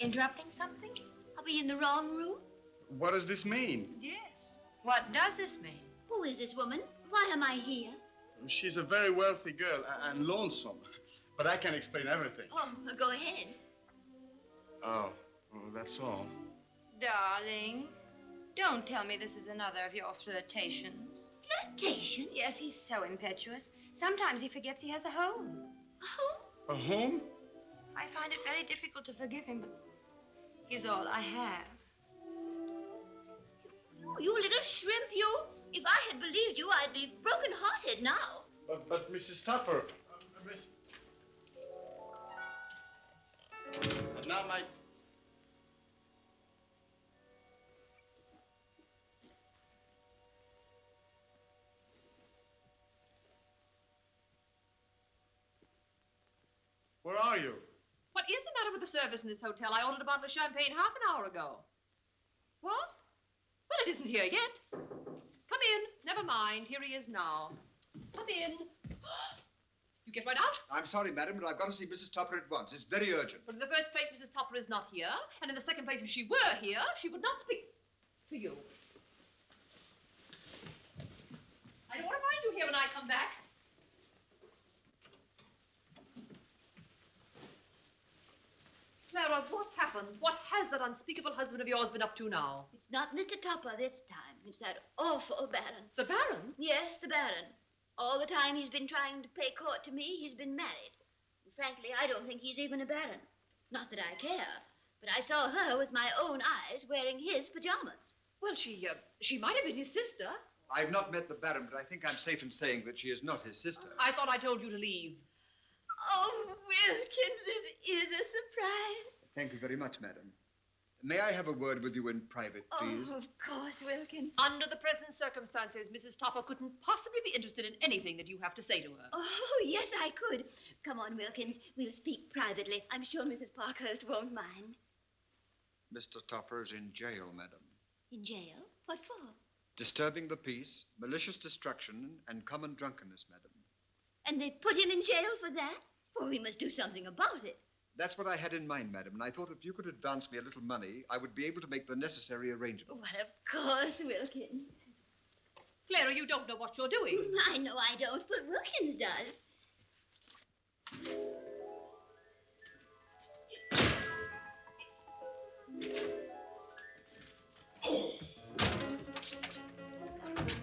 interrupting something? Are we in the wrong room? What does this mean? Yes. What does this mean? Who is this woman? Why am I here? She's a very wealthy girl and lonesome. But I can explain everything. Oh, go ahead. Oh, that's all. Darling, don't tell me this is another of your flirtations. Flirtation? Yes, he's so impetuous. Sometimes he forgets he has a home. A home? A home? I find it very difficult to forgive him, but he's all I have. You little shrimp, you. If I had believed you, I'd be broken-hearted now. But Mrs. Tupper, Miss... And now my... Where are you? What is the matter with the service in this hotel? I ordered a bottle of champagne half an hour ago. What? Well, it isn't here yet. Come in. Never mind. Here he is now. Come in. You get right out? I'm sorry, madam, but I've got to see Mrs. Topper at once. It's very urgent. But in the first place, Mrs. Topper is not here. And in the second place, if she were here, she would not speak for you. I don't want to find you here when I come back. Clara, what happened? What has that unspeakable husband of yours been up to now? It's not Mr. Topper this time. It's that awful Baron. The Baron? Yes, the Baron. All the time he's been trying to pay court to me, he's been married. And frankly, I don't think he's even a Baron. Not that I care. But I saw her with my own eyes wearing his pajamas. Well, she might have been his sister. I've not met the Baron, but I think I'm safe in saying that she is not his sister. I thought I told you to leave. Oh, Wilkins, this is a surprise. Thank you very much, madam. May I have a word with you in private, please? Oh, of course, Wilkins. Under the present circumstances, Mrs. Topper couldn't possibly be interested in anything that you have to say to her. Oh, yes, I could. Come on, Wilkins. We'll speak privately. I'm sure Mrs. Parkhurst won't mind. Mr. Topper is in jail, madam. In jail? What for? Disturbing the peace, malicious destruction, and common drunkenness, madam. And they put him in jail for that? Well, we must do something about it. That's what I had in mind, madam, and I thought if you could advance me a little money, I would be able to make the necessary arrangements. Well, of course, Wilkins. Clara, you don't know what you're doing. I know I don't, but Wilkins does.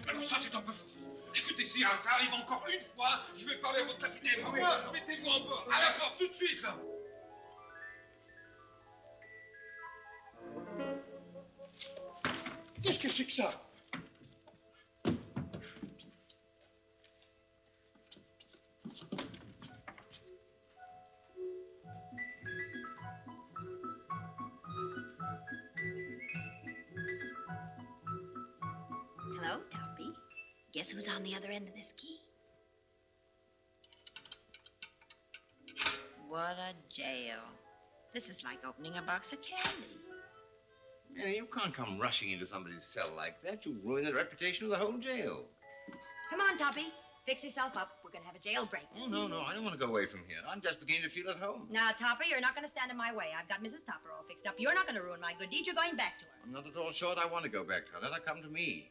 Alors ça, c'est un peu fort. Écoutez, si ça arrive encore une fois, je vais parler à votre capitaine. Mettez-vous en bord. À la porte, tout de suite, là. Qu'est-ce que c'est que ça? Hello, Toppy. Guess who's on the other end of this key? What a jail. This is like opening a box of candy. Man, you can't come rushing into somebody's cell like that. You'll ruin the reputation of the whole jail. Come on, Toppy. Fix yourself up. We're going to have a jailbreak. Oh, no, I don't want to go away from here. I'm just beginning to feel at home. Now, Topper, you're not going to stand in my way. I've got Mrs. Topper all fixed up. You're not going to ruin my good deed. You're going back to her. I'm not at all sure I want to go back to her. Let her come to me.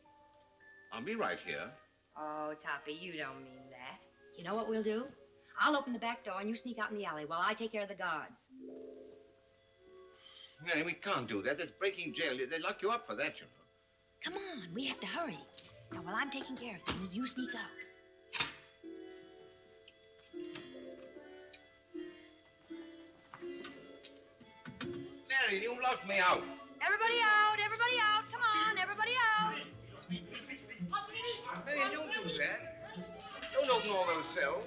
I'll be right here. Oh, Toppy, you don't mean that. You know what we'll do? I'll open the back door and you sneak out in the alley while I take care of the guards. Nanny, we can't do that. That's breaking jail. They lock you up for that, you know. Come on, we have to hurry. Now, while I'm taking care of things, you sneak out. Mary, you locked me out. Everybody out, everybody out. Come on, everybody out. Mary, don't do that. Don't open all those cells.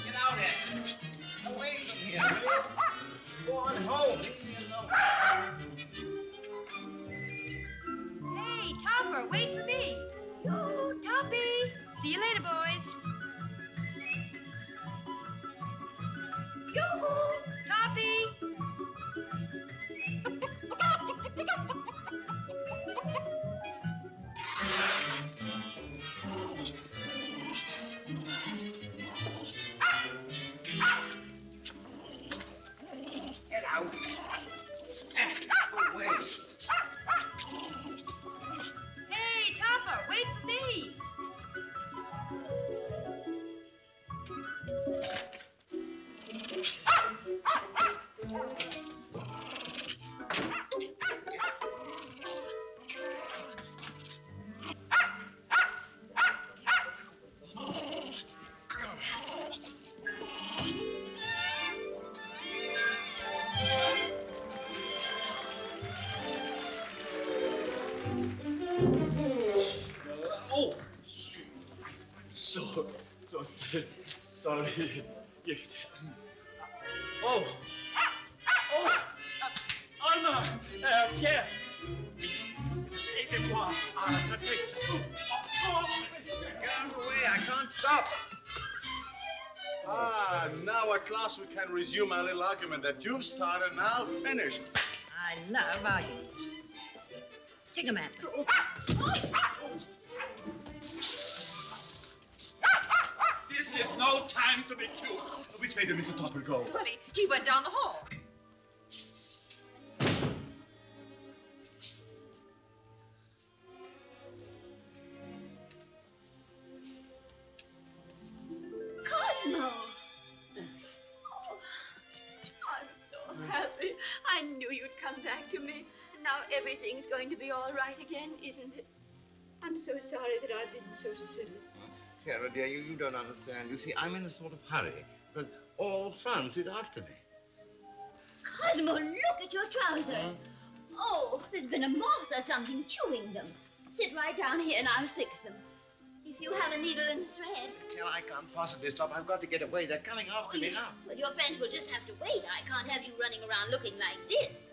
Get out there. Away from here. Go on home. Leave me alone. Hey, Topper, wait for me. Yoo, Toppy. See you later, boys. Yoo-hoo, Toppy. Get out. Away. Hey, Topper, wait for me. Oh, so sorry. Yes. Oh, Alma, Pierre, aidez-moi à attraper ça. Get out of the way. I can't stop. Ah, now at last we can resume our little argument that you've started and now finished. I love arguments. Sick 'em at me. This is no time to be cute. Which way did Mr. Topper go? Honey, he went down the hall. Cosmo! Oh, I'm so happy. I knew you'd come back to me. And now everything's going to be all right again, isn't it? I'm so sorry that I've been so silly. Clara, dear, you don't understand. You see, I'm in a sort of hurry because all France is after me. Cosmo, look at your trousers. Oh, there's been a moth or something chewing them. Sit right down here and I'll fix them. If you have a needle and a thread. Clara, I can't possibly stop. I've got to get away. They're coming after me now. Well, your friends will just have to wait. I can't have you running around looking like this.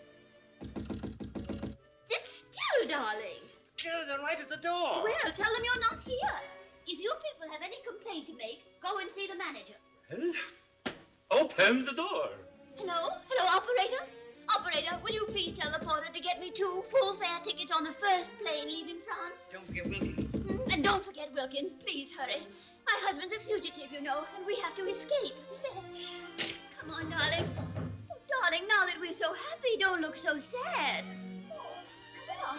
Sit still, darling. Clara, they're right at the door. Well, tell them you're not here. If you people have any complaint to make, go and see the manager. Well, open the door. Hello? Hello, operator? Operator, will you please tell the porter to get me 2 full fare tickets on the first plane leaving France? Don't forget Wilkins. And don't forget Wilkins. Please hurry. My husband's a fugitive, you know, and we have to escape. Come on, darling. Oh, darling, now that we're so happy, don't look so sad. Oh, come on.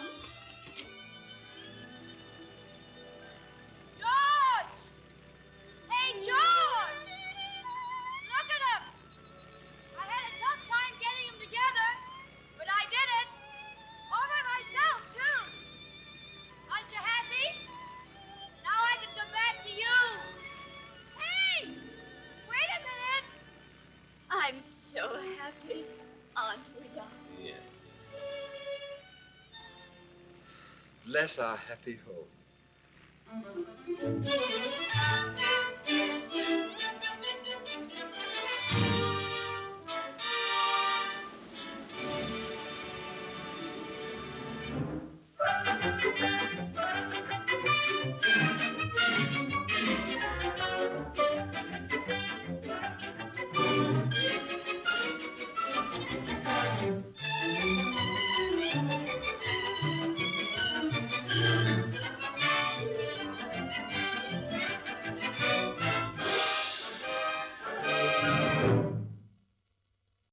George! Hey, George! Look at him! I had a tough time getting them together, but I did it. All by myself, too. Aren't you happy? Now I can come back to you. Hey! Wait a minute! I'm so happy, aren't we, darling? Yeah. Bless our happy home.